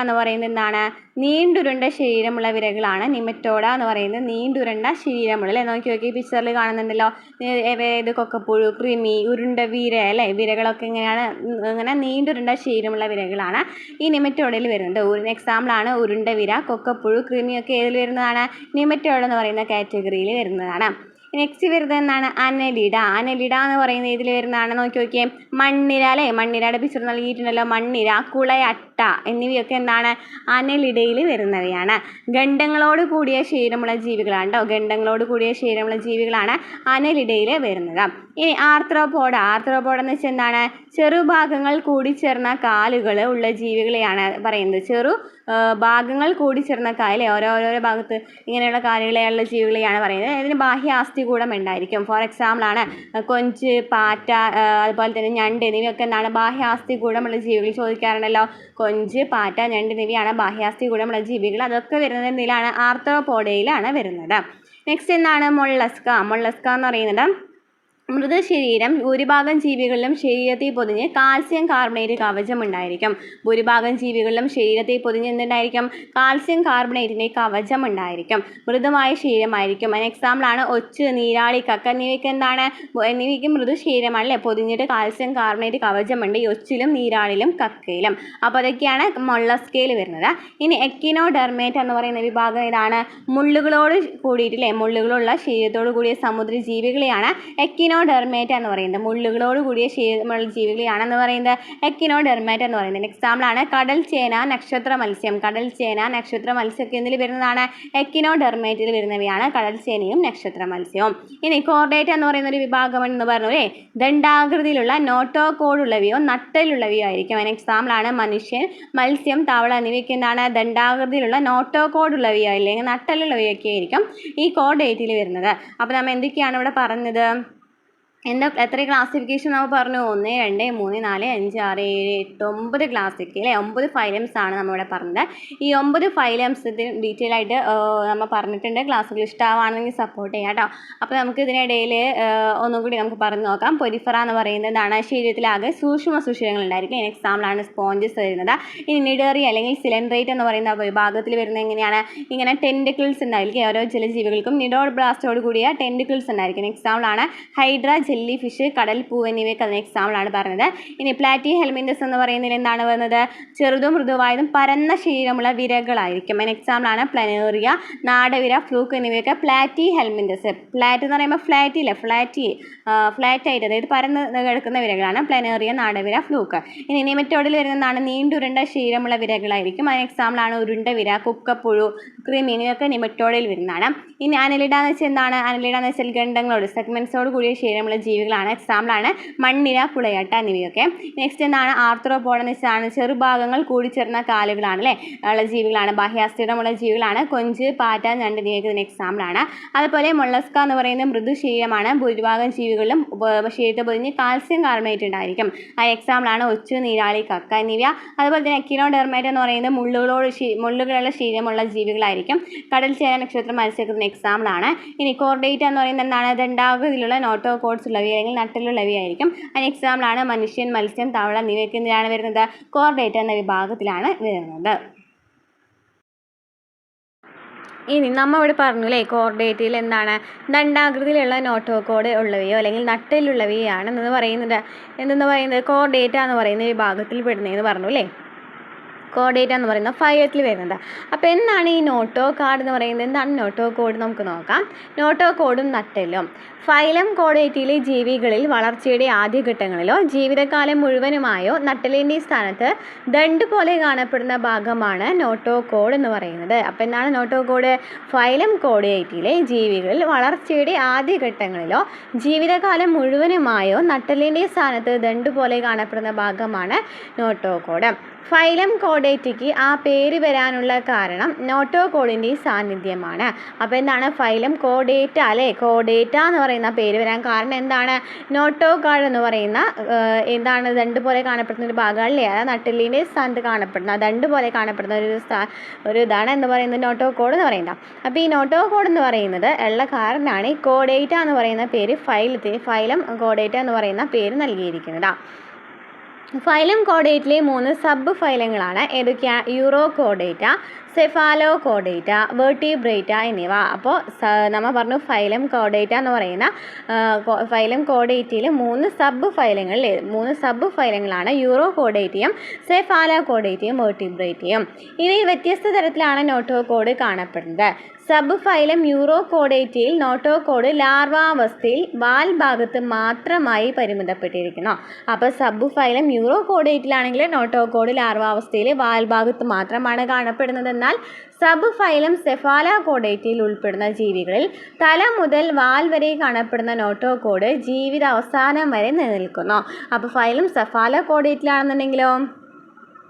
S1: എന്ന് പറയുന്നത് എന്താണ്? നീണ്ടുരുണ്ട ശരീരമുള്ള വിരകളാണ്. നിമറ്റോഡ എന്ന് പറയുന്നത് നീണ്ടുരുണ്ട ശരീരമുള്ള അല്ലേ. നോക്കി പിക്ചറിൽ കാണുന്നുണ്ടല്ലോ. ഇത് കൊക്കപ്പുഴു, കൃമി, ഉരുണ്ട വിര അല്ലേ. വിരകളൊക്കെ ഇങ്ങനെ നീണ്ടുരുണ്ട ശരീരമുള്ള വിരകളാണ് ഈ നിമറ്റോഡയിൽ വരുന്നത്. എക്സാമ്പിളാണ് ഉരുണ്ട വിര, കൊക്കപ്പുഴു, കൃമിയൊക്കെ ഏതിൽ വരുന്നതാണ്? നിമറ്റോഡ എന്ന് പറയുന്ന കാറ്റഗറിയിൽ വരുന്നതാണ്. നെക്സ്റ്റ് വരുന്നത് എന്താണ്? അനലിഡ എന്ന് പറയുന്നത് ഇതിൽ വരുന്നതാണ്. നോക്കിയേ, മണ്ണിര അല്ലേ. മണ്ണിരയുടെ പിക്ചർ നൽകിയിട്ടുണ്ടല്ലോ. മണ്ണിര, കുളയട്ട എന്നിവയൊക്കെ എന്താണ്? അനലിഡയിൽ വരുന്നവയാണ്. ഗണ്ഡങ്ങളോട് കൂടിയ ശരീരമുള്ള ജീവികളാണ് കേട്ടോ. ഗണ്ഡങ്ങളോട് കൂടിയ ശരീരമുള്ള ജീവികളാണ് അനലിഡയിൽ വരുന്നത്. ഇനി ആർത്രോപോഡ എന്ന് വെച്ചാൽ എന്താണ്? ചെറുഭാഗങ്ങൾ കൂടിച്ചേർന്ന കാലുകൾ ഉള്ള ജീവികളെയാണ് പറയുന്നത്. ഭാഗങ്ങൾ കൂടിച്ചേർന്ന കാല്, ഓരോരോ ഭാഗത്ത് ഇങ്ങനെയുള്ള കാലുകളെയുള്ള ജീവികളെയാണ് പറയുന്നത്. ഇതിന് ബാഹ്യാസ്ഥികൂടം ഉണ്ടായിരിക്കും. ഫോർ എക്സാമ്പിളാണ് കൊഞ്ച്, പാറ്റ, അതുപോലെ തന്നെ ഞണ്ട് എന്നിവയൊക്കെ എന്താണ്? ബാഹ്യാസ്ഥികൂടമുള്ള ജീവികൾ ചോദിക്കാറുണ്ടല്ലോ. കൊഞ്ച്, പാറ്റ, ഞണ്ട് എന്നിവയാണ് ബാഹ്യാസ്ഥികൂടമുള്ള ജീവികൾ. അതൊക്കെ വരുന്നത് എന്തിലാണ്? ആർത്രോപോഡയിലാണ് വരുന്നത്. നെക്സ്റ്റ് എന്താണ്? മൊള്ളസ്ക എന്ന് പറയുന്നത് മൃതശരീരം ഭൂരിഭാഗം ജീവികളിലും ശരീരത്തെ പൊതിഞ്ഞ് കാൽസ്യം കാർബണേറ്റ് കവചം ഉണ്ടായിരിക്കും. ഭൂരിഭാഗം ജീവികളിലും ശരീരത്തെ പൊതിഞ്ഞ് എന്തുണ്ടായിരിക്കും? കാൽസ്യം കാർബണേറ്റിൻ്റെ കവചം ഉണ്ടായിരിക്കും. മൃദുവായ ശരീരമായിരിക്കും. അതിന് എക്സാമ്പിളാണ് ഒച്ച്, നീരാളി, കക്ക എന്നിവയ്ക്ക് മൃദുശരീരമാണല്ലേ. പൊതിഞ്ഞിട്ട് കാൽസ്യം കാർബണേറ്റ് കവചമുണ്ട് ഈ ഒച്ചിലും നീരാളിലും കക്കയിലും. അപ്പോൾ അതൊക്കെയാണ് മൊള്ളസ്കയിൽ വരുന്നത്. ഇനി എക്കിനോഡെർമേറ്റ എന്ന് പറയുന്ന വിഭാഗം ഇതാണ്. മുള്ളുകളോട് കൂടിയിട്ടില്ലേ, മുള്ളുകളുള്ള ശരീരത്തോടു കൂടിയ സമുദ്ര ജീവികളെയാണ് എക്കിനോഡെർമേറ്റ എന്ന് പറയുന്നത്. മുള്ളുകളോട് കൂടിയ ശരീരമുള്ള ജീവികളെയാണെന്ന് പറയുന്നത് എക്കിനോഡെർമേറ്റ എന്ന് പറയുന്നത്. എക്സാമ്പിളാണ് കടൽ ചേന, നക്ഷത്ര മത്സ്യം. ഒക്കെ എന്നിൽ വരുന്നതാണ്? എക്കിനോഡെർമേറ്റിൽ വരുന്നവയാണ് കടൽ ചേനയും നക്ഷത്ര മത്സ്യവും. ഇനി കോർഡേറ്റ എന്ന് പറയുന്ന ഒരു വിഭാഗം എന്ന് പറഞ്ഞു അല്ലേ. ദണ്ഡാകൃതിയിലുള്ള നോട്ടോകോഡുള്ളവയോ നട്ടലുള്ളവയോ ആയിരിക്കും. അതിന് എക്സാമ്പിളാണ് മനുഷ്യൻ, മത്സ്യം, തവള എന്നിവയ്ക്ക് എന്താണ്? ദണ്ഡാകൃതിയിലുള്ള നോട്ടോകോഡുള്ളവയോ അല്ലെങ്കിൽ നട്ടലുള്ളവയൊക്കെ ആയിരിക്കും ഈ കോർഡേറ്റിൽ വരുന്നത്. അപ്പോൾ നമ്മൾ എന്തൊക്കെയാണ് ഇവിടെ പറഞ്ഞത്? എത്ര ക്ലാസിഫിക്കേഷൻ നമ്മൾ പറഞ്ഞു? 1, 2, 3, 4, 5, 6, 7, 8, 9 ക്ലാസിക്ക് അല്ലേ. 9 ഫൈലംസ് ആണ് നമ്മളിവിടെ പറഞ്ഞത്. ഈ 9 ഫൈലംസ് ഡീറ്റെയിൽ ആയിട്ട് നമ്മൾ പറഞ്ഞിട്ടുണ്ട്. ക്ലാസ്സുകൾ ഇഷ്ടമാണെങ്കിൽ സപ്പോർട്ട് ചെയ്യാം കേട്ടോ. അപ്പോൾ നമുക്ക് ഇതിനിടയിൽ ഒന്നും കൂടി നമുക്ക് പറഞ്ഞു നോക്കാം. പൊരിഫറ എന്ന് പറയുന്നതാണ് ശരീരത്തിലാകെ സൂക്ഷ്മ സുഷിരങ്ങൾ ഉണ്ടായിരിക്കും. ഇതിന് എക്സാമ്പിളാണ് സ്പോഞ്ചസ് വരുന്നത്. ഇനി നിഡേറിയ അല്ലെങ്കിൽ സിലൻഡ്രേറ്റ് എന്ന് പറയുന്ന വിഭാഗത്തിൽ വരുന്നത് എങ്ങനെയാണ്? ഇങ്ങനെ ടെൻറ്റിക്കിൾസ് ഉണ്ടായിരിക്കും. ഓരോ ജലജീവികൾക്കും നിഡോബ്ലാസ്റ്റോട് കൂടിയ ടെൻറ്റിക്കിൾസ് ഉണ്ടായിരിക്കും. എക്സാമ്പിളാണ് ഹൈഡ്ര, ജെല്ലി ഫിഷ്, കടൽപ്പൂവ് എന്നിവയൊക്കെ അതിന് എക്സാമ്പിളാണ് പറഞ്ഞത്. ഇനി പ്ലാറ്റി ഹെൽമിന്തസ് എന്ന് പറയുന്നതിൽ എന്താണ് വരുന്നത്? ചെറുതും മൃദുവായതും പരന്ന ശരീരമുള്ള വിരകളായിരിക്കും. അതിന് എക്സാമ്പിളാണ് പ്ലാനേറിയ, നാടവിര, ഫ്ലൂക്ക് എന്നിവയൊക്കെ പ്ലാറ്റി ഹെൽമിന്തസ്. പ്ലാറ്റ് എന്ന് പറയുമ്പോൾ ഫ്ലാറ്റ് ആയിട്ട് അതായത് പരന്ന് കിടക്കുന്ന വിരകളാണ് പ്ലാനേറിയ, നാടവിര, ഫ്ലൂക്ക്. ഇനി നിമറ്റോഡിൽ വരുന്നതാണ് നീണ്ടുരുണ്ട ശരീരമുള്ള വിരകളായിരിക്കും. അതിന് എക്സാമ്പിളാണ് ഉരുണ്ട വിര, കുക്കപ്പുഴു, കൃമി എന്നിവയൊക്കെ നിമറ്റോഡിൽ വരുന്നതാണ്. ഇനി അനലിഡ എന്ന് വെച്ചാൽ എന്താണ്? അനലിഡ എന്ന് വെച്ചാൽ ഗണ്ഡങ്ങളോട് സെഗ്മെന്റ്സോട് കൂടിയ ശരീരമുള്ള ജീവികളാണ്. എക്സാമ്പിളാണ് മണ്ണിര, കുളയട്ട എന്നിവയൊക്കെ. നെക്സ്റ്റ് എന്താണ്? ആർത്രോപോഡ എന്ന് വെച്ചാൽ ചെറുഭാഗങ്ങൾ കൂടിച്ചേർന്ന കാലുകളാണ് അല്ലേ ഉള്ള ജീവികളാണ്. ബാഹ്യാസ്ഥിരമുള്ള ജീവികളാണ്. കൊഞ്ച്, പാറ്റ, ഞണ്ട് എന്നിവയൊക്കെ ഇതിന് എക്സാമ്പിളാണ്. അതുപോലെ മൊള്ളസ്ക എന്ന് പറയുന്നത് മൃദു ശരീരമാണ്. ഭൂരിഭാഗം ജീവികളിലും ശരീരത്തെ പൊതിഞ്ഞ് കാൽസ്യം കാർബണേറ്റ് ഉണ്ടായിരിക്കും. അതിന് എക്സാമ്പിളാണ് ഒച്ച്, നീരാളി, കക്ക എന്നിവ. അതുപോലെ തന്നെ എക്കിനോഡെർമേറ്റ എന്ന് പറയുന്നത് മുള്ളുകളുള്ള ശരീരമുള്ള ജീവികളായിരിക്കും. ആയിരിക്കും. കടൽ ചേന നക്ഷത്രം മത്സ്യത്തിന് എക്സാമ്പിളാണ്. ഇനി കോർഡേറ്റ എന്ന് പറയുന്നത് എന്താണ്? ദണ്ഡാകൃതിയിലുള്ള നോട്ടോകോഡ്സ് ഉള്ളവ അല്ലെങ്കിൽ നട്ടിലുള്ളവയായിരിക്കും. അതിന് എക്സാമ്പിളാണ് മനുഷ്യൻ, മത്സ്യം, തവള എന്നിവയൊക്കെ എന്തിനാണ് വരുന്നത്? കോർഡേറ്റ എന്ന വിഭാഗത്തിലാണ് വരുന്നത്. ഇനി നമ്മൾ ഇവിടെ പറഞ്ഞു അല്ലേ, കോർഡേറ്റയിൽ എന്താണ്? ദണ്ഡാകൃതിയിലുള്ള നോട്ടോകോഡ് ഉള്ളവയോ അല്ലെങ്കിൽ നട്ടിലുള്ളവയാണ് എന്ന് പറയുന്നത്. എന്തെന്ന് പറയുന്നത്? കോർഡേറ്റ എന്ന് പറയുന്ന വിഭാഗത്തിൽ പെടുന്നതെന്ന് പറഞ്ഞു അല്ലേ. കോർഡേറ്റ എന്ന് പറയുന്ന ഫൈലത്തിൽ വരുന്നത്. അപ്പോൾ എന്താണ് ഈ നോട്ടോകാർഡ് എന്ന് പറയുന്നത്? എന്താണ് നോട്ടോകോഡ്? നമുക്ക് നോക്കാം. നോട്ടോകോഡും നട്ടെല്ലും ഫൈലം കോർഡേറ്റയിലെ ജീവികളിൽ വളർച്ചയുടെ ആദ്യഘട്ടങ്ങളിലോ ജീവിതകാലം മുഴുവനുമായോ നട്ടെല്ലിൻ്റെ സ്ഥാനത്ത് ദണ്ട് പോലെ കാണപ്പെടുന്ന ഭാഗമാണ് നോട്ടോകോഡ് എന്ന് പറയുന്നത്. അപ്പോൾ എന്താണ് നോട്ടോകോഡ്? ഫൈലം കോർഡേറ്റയിലെ ജീവികളിൽ വളർച്ചയുടെ ആദ്യഘട്ടങ്ങളിലോ ജീവിതകാലം മുഴുവനുമായോ നട്ടെല്ലിൻ്റെ സ്ഥാനത്ത് ദണ്ട് പോലെ കാണപ്പെടുന്ന ഭാഗമാണ് നോട്ടോകോഡ്. ഫൈലം കോർഡേറ്റയ്ക്ക് ആ പേര് വരാനുള്ള കാരണം നോട്ടോകോഡിൻ്റെ സാന്നിധ്യമാണ്. അപ്പോൾ എന്താണ്? ഫൈലം കോർഡേറ്റ അല്ലേ, കോർഡേറ്റ എന്ന് പറയുന്ന പേര് വരാൻ കാരണം എന്താണ്? നോട്ടോകാർഡ് എന്ന് പറയുന്ന എന്താണ്? ദണ്ട് പോലെ കാണപ്പെടുന്ന ഒരു ഭാഗമല്ലേ, അതായത് നട്ടെല്ലിൻ്റെ സ്ഥാനത്ത് കാണപ്പെടുന്ന ദണ്ട് പോലെ കാണപ്പെടുന്ന ഒരു ഇതാണ് എന്ന് പറയുന്നത് നോട്ടോകോഡ് എന്ന് പറയുന്നത്. അപ്പോൾ ഈ നോട്ടോകോഡ് എന്ന് പറയുന്നത് ഉള്ള കാരണമാണ് ഈ കോർഡേറ്റ എന്ന് പറയുന്ന പേര് ഫൈലം കോർഡേറ്റ എന്ന് പറയുന്ന പേര് നൽകിയിരിക്കുന്നത്. ഫൈലം കോർഡേറ്റയിലെ 3 സബ് ഫൈലങ്ങളാണ് ഏതൊക്കെയാണ്? യൂറോകോർഡേറ്റ, സെഫാലോകോർഡേറ്റ, വെർട്ടിബ്രേറ്റ എന്നിവ. അപ്പോൾ നമ്മൾ പറഞ്ഞു ഫൈലം കോർഡേറ്റ എന്ന് പറയുന്ന ഫൈലം കോർഡേറ്റയിൽ 3 സബ് ഫൈലങ്ങളിൽ 3 സബ് ഫൈലങ്ങളാണ് യൂറോകോർഡേറ്റയും സെഫാലോകോർഡേറ്റയും വെർട്ടിബ്രേറ്റയും. ഇവയിൽ വ്യത്യസ്ത തരത്തിലാണ് നോട്ടോകോഡ് കാണപ്പെടുന്നത്. സബ് ഫൈലം യൂറോകോർഡേറ്റയിൽ നോട്ടോകോഡ് ലാർവാവസ്ഥയിൽ വാൽ ഭാഗത്ത് മാത്രമായി പരിമിതപ്പെട്ടിരിക്കുന്നു. അപ്പോൾ സബ് ഫൈലം യൂറോകോർഡേറ്റിലാണെങ്കിൽ നോട്ടോകോഡ് ലാർവാവസ്ഥയിൽ വാൽ ഭാഗത്ത് മാത്രമാണ് കാണപ്പെടുന്നത്. എന്നാൽ സബ് ഫൈലം സെഫാലോകോർഡേറ്റയിൽ ഉൾപ്പെടുന്ന ജീവികളിൽ തല മുതൽ വാൽ വരെ കാണപ്പെടുന്ന നോട്ടോകോഡ് ജീവിത അവസാനം വരെ നിലനിൽക്കുന്നു. അപ്പോൾ ഫൈലം സെഫാലോകോർഡേറ്റിലാണെന്നുണ്ടെങ്കിലോ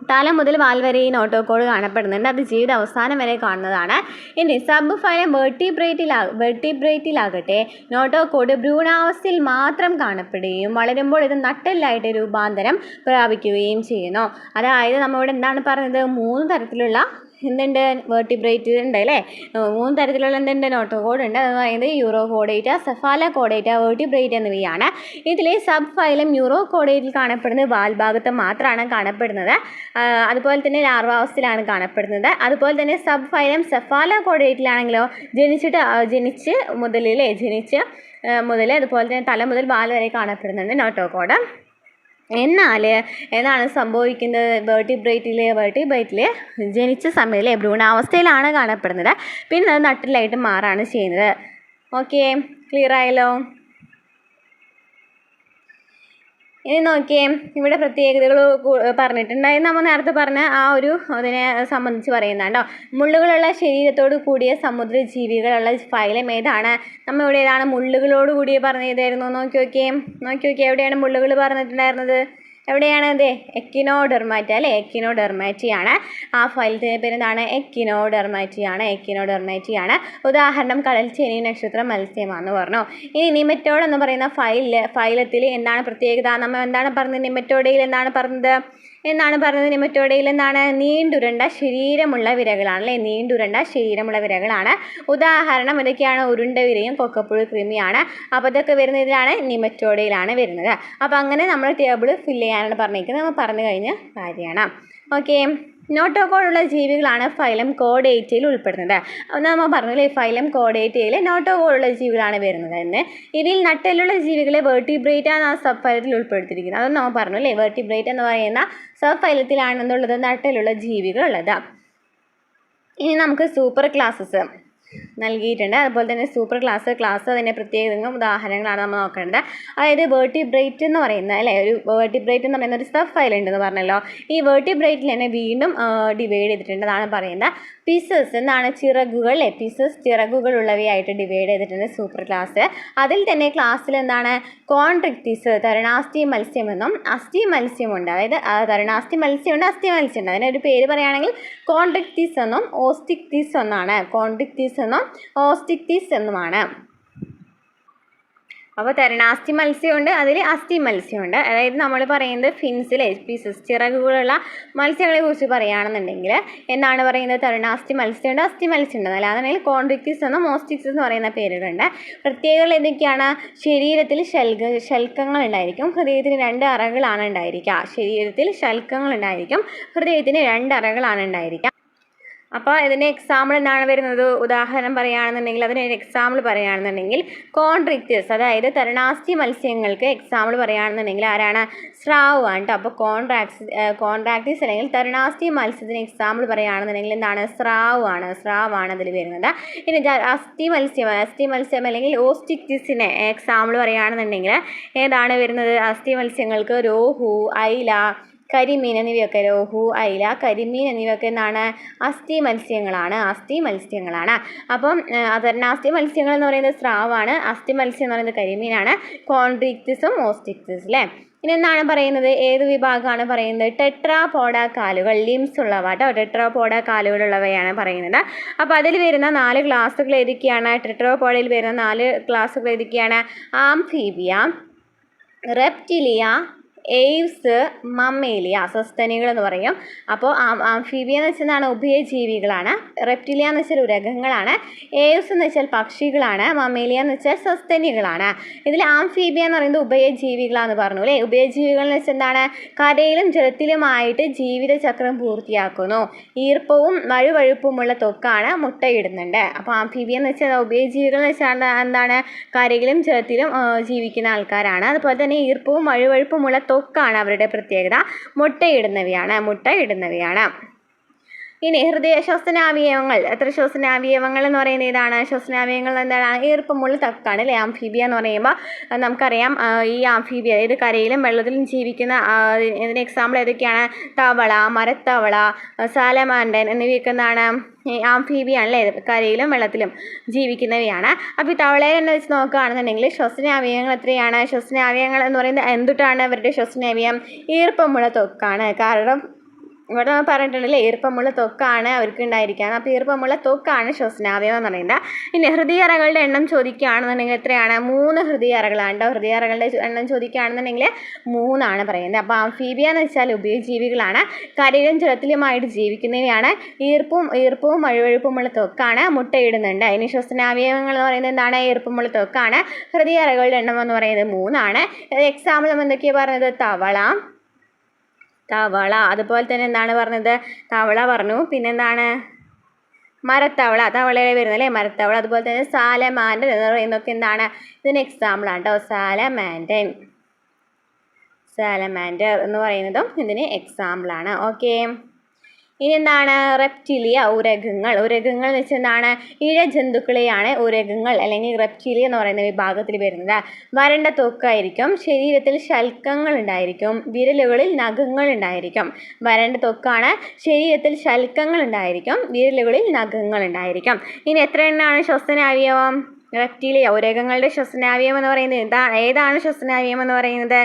S1: തല മുതൽ വാൽ വരെ ഈ നോട്ടോകോഡ് കാണപ്പെടുന്നുണ്ട്. അത് ജീവിത അവസാനം വരെ കാണുന്നതാണ്. ഇനി സബ് ഫൈലം വെർട്ടിബ്രേറ്റിലാകട്ടെ നോട്ടോകോഡ് ഭ്രൂണാവസ്ഥയിൽ മാത്രം കാണപ്പെടുകയും വളരുമ്പോൾ ഇത് നട്ടെല്ലായിട്ട് രൂപാന്തരം പ്രാപിക്കുകയും ചെയ്യുന്നു. അതായത് നമ്മളിവിടെ എന്താണ് പറഞ്ഞത്? 3 തരത്തിലുള്ള എന്തുണ്ട്? വെർട്ടിബ്രേറ്റ് ഉണ്ട് അല്ലേ, 3 തരത്തിലുള്ള എന്തുണ്ട്? നോട്ടോകോഡ് ഉണ്ട്. അത് പറയുന്നത് യൂറോകോർഡേറ്റ, സെഫാലോകോർഡേറ്റ, വെർട്ടിബ്രേറ്റ് എന്നിവയാണ്. ഇതിലെ സബ് ഫൈലം യൂറോകോർഡേറ്റിൽ കാണപ്പെടുന്നത് വാൽ ഭാഗത്ത് മാത്രമാണ് കാണപ്പെടുന്നത്. അതുപോലെ തന്നെ ലാർവാവസ്ഥയിലാണ് കാണപ്പെടുന്നത്. അതുപോലെ തന്നെ സബ് ഫൈലം സെഫാലോകോർഡേറ്റിലാണെങ്കിലോ ജനിച്ച് മുതൽ അതുപോലെ തന്നെ തല മുതൽ വാൽ വരെ കാണപ്പെടുന്നുണ്ട് നോട്ടോകോഡ്. എന്നാൽ എന്താണ് സംഭവിക്കുന്നത്? വെർട്ടിബ്രേറ്റിൽ ജനിച്ച സമയത്ത് ഭ്രൂണാവസ്ഥയിലാണ് കാണപ്പെടുന്നത്. പിന്നെ അത് നട്ടിലായിട്ട് മാറാണ് ചെയ്യുന്നത്. ഓക്കെ, ക്ലിയർ ആയല്ലോ? ഇനി നോക്കിയേ, ഇവിടെ പ്രത്യേകതകൾ പറഞ്ഞിട്ടുണ്ടായി. നമ്മൾ നേരത്തെ പറഞ്ഞ അതിനെ സംബന്ധിച്ച് പറയുന്നുണ്ടോ? മുള്ളുകളുള്ള ശരീരത്തോട് കൂടിയ സമുദ്ര ജീവികളുള്ള ഫൈലം ഏതാണ്? നമ്മൾ ഇവിടെ ഏതാണ് മുള്ളുകളോട് കൂടിയ പറഞ്ഞതായിരുന്നു? നോക്കി നോക്കിയേ എവിടെയാണ് മുള്ളുകൾ പറഞ്ഞിട്ടുണ്ടായിരുന്നത്? എവിടെയാണ്? അതെ, എക്കിനോഡെർമാറ്റ അല്ലേ, എക്കിനോഡെർമാറ്റിയാണ്. ആ ഫൈലത്തിൻ്റെ പേര് എന്താണ്? എക്കിനോഡെർമാറ്റിയാണ്. ഉദാഹരണം കടൽ ചേന നക്ഷത്രം മത്സ്യമാണെന്ന് പറഞ്ഞു. ഇനി നിമറ്റോഡ് എന്ന് പറയുന്ന ഫൈലത്തിൽ എന്താണ് പ്രത്യേകത? നമ്മൾ എന്താണ് പറഞ്ഞത്? നിമറ്റോഡയിൽ എന്താണ് പറഞ്ഞത്? നിമറ്റോഡയിൽ എന്താണ്? നീണ്ടുരുണ്ട ശരീരമുള്ള വിരകളാണ് അല്ലേ, നീണ്ടുരുണ്ട ശരീരമുള്ള വിരകളാണ്. ഉദാഹരണം ഇതൊക്കെയാണ് ഉരുണ്ട വിരയും കൊക്കപ്പുഴു കൃമിയാണ്. അപ്പോൾ ഇതൊക്കെ വരുന്ന ഇതിലാണ് നിമറ്റോഡയിലാണ് വരുന്നത്. അപ്പോൾ അങ്ങനെ നമ്മൾ ടേബിൾ ഫില്ല് ചെയ്യാനാണ് പറഞ്ഞിരിക്കുന്നത്. നമ്മൾ പറഞ്ഞു കഴിഞ്ഞ കാര്യമാണ്. ഓക്കെ, നോട്ടോകോഡുള്ള ജീവികളാണ് ഫൈലം കോർഡേറ്റയിൽ ഉൾപ്പെടുന്നത്. നമ്മൾ പറഞ്ഞില്ലേ, ഫൈലം കോർഡേറ്റയിൽ നോട്ടോകോഡുള്ള ജീവികളാണ് വരുന്നത് എന്ന്. ഇതിൽ നട്ടെല്ലുള്ള ജീവികളെ വെർട്ടിബ്രേറ്റ എന്ന സബ് ഫൈലത്തിൽ ഉൾപ്പെടുത്തിയിരിക്കുന്നത്. അതൊന്നും നമ്മൾ പറഞ്ഞു അല്ലേ, വെർട്ടിബ്രേറ്റ് എന്ന് പറയുന്ന സബ് ഫൈലത്തിലാണെന്നുള്ളത് നട്ടെല്ലുള്ള ജീവികളുള്ളത്. ഇനി നമുക്ക് സൂപ്പർ ക്ലാസ്സസ് നൽകിയിട്ടുണ്ട്. അതുപോലെ തന്നെ സൂപ്പർ ക്ലാസ് അതിൻ്റെ പ്രത്യേകതകളും ഉദാഹരണങ്ങളാണ് നമ്മൾ നോക്കേണ്ടത്. അതായത് വെർട്ടിബ്രേറ്റ് എന്ന് പറയുന്ന അല്ലേ, വെർട്ടിബ്രേറ്റ് എന്ന് പറയുന്ന ഒരു സബ് ഫൈൽ ഉണ്ടെന്ന് പറഞ്ഞല്ലോ. ഈ വെർട്ടിബ്രേറ്റിൽ തന്നെ വീണ്ടും ഡിവൈഡ് ചെയ്തിട്ടുണ്ട്. അതാണ് പറയുന്നത് പീസസ് എന്താണ്? ചിറകുകൾ അല്ലേ, പീസസ് ചിറകുകളുള്ളവയായിട്ട് ഡിവൈഡ് ചെയ്തിട്ടുണ്ട് സൂപ്പർ ക്ലാസ്. അതിൽ തന്നെ ക്ലാസ്സിൽ എന്താണ്? കോൺട്രിക്റ്റീസ് തരുണാസ്ഥി മത്സ്യമെന്നും അസ്ഥി മത്സ്യമുണ്ട്. അതായത് തരുണാസ്ഥി മത്സ്യമുണ്ട്, അസ്ഥി മത്സ്യമുണ്ട്. അതിനൊരു പേര് പറയുകയാണെങ്കിൽ കോൺട്രിക്റ്റീസ് എന്നും ഓസ്റ്റിക്റ്റീസ് എന്നാണ്. കോൺട്രിക്റ്റീസ് എന്നും ഓസ്റ്റിക്റ്റീസ് എന്നുമാണ്. അപ്പോൾ തരുണാസ്ഥി മത്സ്യമുണ്ട്, അതിൽ അസ്ഥി മത്സ്യമുണ്ട്. അതായത് നമ്മൾ പറയുന്നത് ഫിൻസിലെ പീസസ് ചിറകുകളുള്ള മത്സ്യങ്ങളെ കുറിച്ച് പറയുകയാണെന്നുണ്ടെങ്കിൽ എന്താണ് പറയുന്നത്? തരുണാസ്ഥി മത്സ്യമുണ്ട്, അസ്ഥി മത്സ്യമുണ്ട്. അല്ലാന്നുണ്ടെങ്കിൽ കോൺട്രിക്റ്റിസ് എന്നും മോസ്റ്റിക്സ് എന്ന് പറയുന്ന പേരുകളുണ്ട്. പ്രത്യേകതകൾ എന്തൊക്കെയാണ്? ശരീരത്തിൽ ശൽക്കങ്ങൾ ഉണ്ടായിരിക്കും, ഹൃദയത്തിന് 2 അറകളാണ് ഉണ്ടായിരിക്കുക. ശരീരത്തിൽ ശൽക്കങ്ങൾ ഉണ്ടായിരിക്കും, ഹൃദയത്തിന് 2 അറകളാണ് ഉണ്ടായിരിക്കുക. അപ്പോൾ ഇതിൻ്റെ എക്സാമ്പിൾ എന്താണ് വരുന്നത്? ഉദാഹരണം പറയുകയാണെന്നുണ്ടെങ്കിൽ അതിനൊരു എക്സാമ്പിൾ പറയുകയാണെന്നുണ്ടെങ്കിൽ കോൺട്രിക്റ്റിസ്, അതായത് തരുണാസ്ഥി മത്സ്യങ്ങൾക്ക് എക്സാമ്പിൾ പറയുകയാണെന്നുണ്ടെങ്കിൽ ആരാണ്? സ്രാവ് ആണ് കേട്ടോ. അപ്പോൾ കോൺട്രാക്റ്റിസ് അല്ലെങ്കിൽ തരുണാസ്ഥി മത്സ്യത്തിന് എക്സാമ്പിൾ പറയുകയാണെന്നുണ്ടെങ്കിൽ എന്താണ്? സ്രാവാണ് അതിൽ വരുന്നത്. ഇനി അസ്ഥി മത്സ്യം അല്ലെങ്കിൽ ഓസ്റ്റിക്റ്റിസിന് എക്സാമ്പിൾ പറയുകയാണെന്നുണ്ടെങ്കിൽ ഏതാണ് വരുന്നത്? അസ്ഥി മത്സ്യങ്ങൾക്ക് രോഹു, അയില, കരിമീൻ എന്നിവയൊക്കെ, രോഹു, അയില, കരിമീൻ എന്നിവയൊക്കെ എന്താണ്? അസ്ഥി മത്സ്യങ്ങളാണ്. അപ്പം തരുണാസ്ഥി മത്സ്യങ്ങൾ എന്ന് പറയുന്നത് സ്രാവാണ്, അസ്ഥി മത്സ്യം എന്ന് പറയുന്നത് കരിമീനാണ്, കോൺട്രിക്റ്റിസും ഓസ്റ്റിക്റ്റിസ് അല്ലേ. ഇനി എന്താണ് പറയുന്നത്? ഏത് വിഭാഗമാണ് പറയുന്നത്? ടെട്രാപോഡ കാലുകൾ, ലിംസ് ഉള്ളവ കേട്ടോ. ടെട്രാപോഡ കാലുകളുള്ളവയാണ് പറയുന്നത്. അപ്പോൾ അതിൽ വരുന്ന 4 ക്ലാസ്സുകൾ ഏതൊക്കെയാണ്? ടെട്രാപോഡയിൽ വരുന്ന 4 ക്ലാസ്സുകൾ ഏതൊക്കെയാണ്? ആംഫീബിയ, റെപ്റ്റിലിയ, എയ്വ്സ്, മമ്മേലിയ, സസ്തനികൾ എന്ന് പറയും. അപ്പോൾ ആംഫീബിയ എന്ന് വെച്ചാൽ എന്താണ്? ഉഭയജീവികളാണ്. റെപ്റ്റിലിയ എന്ന് വെച്ചാൽ ഉരഗങ്ങളാണ്. എയ്വ്സ് എന്ന് വെച്ചാൽ പക്ഷികളാണ്. മമ്മേലിയ എന്ന് വെച്ചാൽ സസ്തനികളാണ്. ഇതിൽ ആംഫീബിയ എന്ന് പറയുന്നത് ഉഭയജീവികളാണെന്ന് പറഞ്ഞു അല്ലേ. ഉഭയജീവികൾ എന്ന് വെച്ചാൽ എന്താണ്? കരയിലും ജലത്തിലുമായിട്ട് ജീവിതചക്രം പൂർത്തിയാക്കുന്നു. ഈർപ്പവും വഴുവഴുപ്പുമുള്ള ത്വക്കാണ്, മുട്ടയിടുന്നുണ്ട്. അപ്പോൾ ആംഫീബിയ എന്ന് വെച്ചാൽ ഉഭയജീവികൾ എന്ന് വെച്ചാൽ എന്താണ്? കരയിലും ജലത്തിലും ജീവിക്കുന്ന ആൾക്കാരാണ്. അതുപോലെ തന്നെ ഈർപ്പവും വഴുവഴുപ്പുമുള്ള ത്വക്കാണ് അവരുടെ പ്രത്യേകത. മുട്ടയിടുന്നവയാണ്. ഇനി ശ്വസനാവയവങ്ങൾ. എത്ര ശ്വസനാവയവങ്ങൾ എന്ന് പറയുന്നത് ഏതാണ്? ശ്വസനാവയവങ്ങൾ എന്താണ്? ഈർപ്പമുള്ള ത്വക്കാണ് അല്ലേ. ആംഫീബിയ എന്ന് പറയുമ്പോൾ നമുക്കറിയാം ഈ ആംഫീബിയ അതായത് കരയിലും വെള്ളത്തിലും ജീവിക്കുന്ന ഇതിന് എക്സാമ്പിൾ ഏതൊക്കെയാണ്? തവള, മരത്തവള, സാലമാൻഡൻ എന്നിവയൊക്കെ എന്താണ്? ആംഫീബിയ ആണല്ലേ, കരയിലും വെള്ളത്തിലും ജീവിക്കുന്നവയാണ്. അപ്പോൾ ഈ തവളയെ തന്നെ വെച്ച് നോക്കുകയാണെന്നുണ്ടെങ്കിൽ ശ്വസനാവയവങ്ങൾ എത്രയാണ്? ശ്വസനാവയവങ്ങൾ എന്ന് പറയുന്നത് എന്തുട്ടാണ്? അവരുടെ ശ്വസനാവയം ഈർപ്പമുള്ള ത്വക്കാണ്. കാരണം ഇവിടെ നമ്മൾ പറഞ്ഞിട്ടുണ്ടല്ലേ, ഈർപ്പമുള്ള ത്വക്കാണ് അവർക്ക് ഉണ്ടായിരിക്കുക. അപ്പോൾ ഈർപ്പമുള്ള ത്വക്കാണ് ശ്വസനാവയവം എന്ന് പറയുന്നത്. ഇനി ഹൃദയറകളുടെ എണ്ണം ചോദിക്കുകയാണെന്നുണ്ടെങ്കിൽ എത്രയാണ്? 3 ഹൃദയറകളാണ് കേട്ടോ. ഹൃദയറകളുടെ എണ്ണം ചോദിക്കുകയാണെന്നുണ്ടെങ്കിൽ 3 പറയുന്നത്. അപ്പോൾ ആംഫീബിയ എന്ന് വെച്ചാൽ ഉഭയജീവികളാണ്, കരയിലും ജലത്തിലുമായിട്ട് ജീവിക്കുന്നവയാണ്, ഈർപ്പവും വഴുവഴുപ്പുമുള്ള ത്വക്കാണ്, മുട്ടയിടുന്നുണ്ട്. ഇനി ശ്വസനാവയവങ്ങൾ എന്ന് പറയുന്നത് എന്താണ്? ഈർപ്പമുള്ള ത്വക്കാണ്. ഹൃദയറകളുടെ എണ്ണം എന്ന് പറയുന്നത് 3. എക്സാമ്പിൾ നമ്മൾ എന്തൊക്കെയാണ് പറഞ്ഞത്? തവള, അതുപോലെ തന്നെ എന്താണ് പറഞ്ഞത്? തവള പറഞ്ഞു. പിന്നെന്താണ്? മരത്തവള, തവളയിൽ വരുന്നത് അല്ലേ, മരത്തവള. അതുപോലെ തന്നെ സാലമാൻഡൻ എന്ന് പറയുന്നതൊക്കെ എന്താണ്? ഇതിന് എക്സാമ്പിളാണ് കേട്ടോ. സാലമാൻഡർ എന്ന് പറയുന്നതും ഇതിന് എക്സാമ്പിളാണ്. ഓക്കെ. ഇനി എന്താണ്? റെപ്റ്റിലിയ, ഉരഗങ്ങൾ എന്ന് വെച്ചാൽ എന്താണ്? ഇഴജന്തുക്കളെയാണ് ഉരഗങ്ങൾ അല്ലെങ്കിൽ റെപ്റ്റിലിയ എന്ന് പറയുന്ന വിഭാഗത്തിൽ വരുന്നത്. വരണ്ട ത്വക്കായിരിക്കും, ശരീരത്തിൽ ശൽക്കങ്ങൾ ഉണ്ടായിരിക്കും, വിരലുകളിൽ നഖങ്ങൾ ഉണ്ടായിരിക്കും. വരണ്ട ത്വക്കാണ്, ശരീരത്തിൽ ശൽക്കങ്ങൾ ഉണ്ടായിരിക്കും, വിരലുകളിൽ നഖങ്ങൾ ഉണ്ടായിരിക്കും. ഇനി എത്ര എണ്ണമാണ് ശ്വസനാവയവം? റെപ്റ്റിലിയ ഉരഗങ്ങളുടെ ശ്വസനാവയവം എന്ന് പറയുന്നത് ഏതാണ് ശ്വസനാവയവം എന്ന് പറയുന്നത്?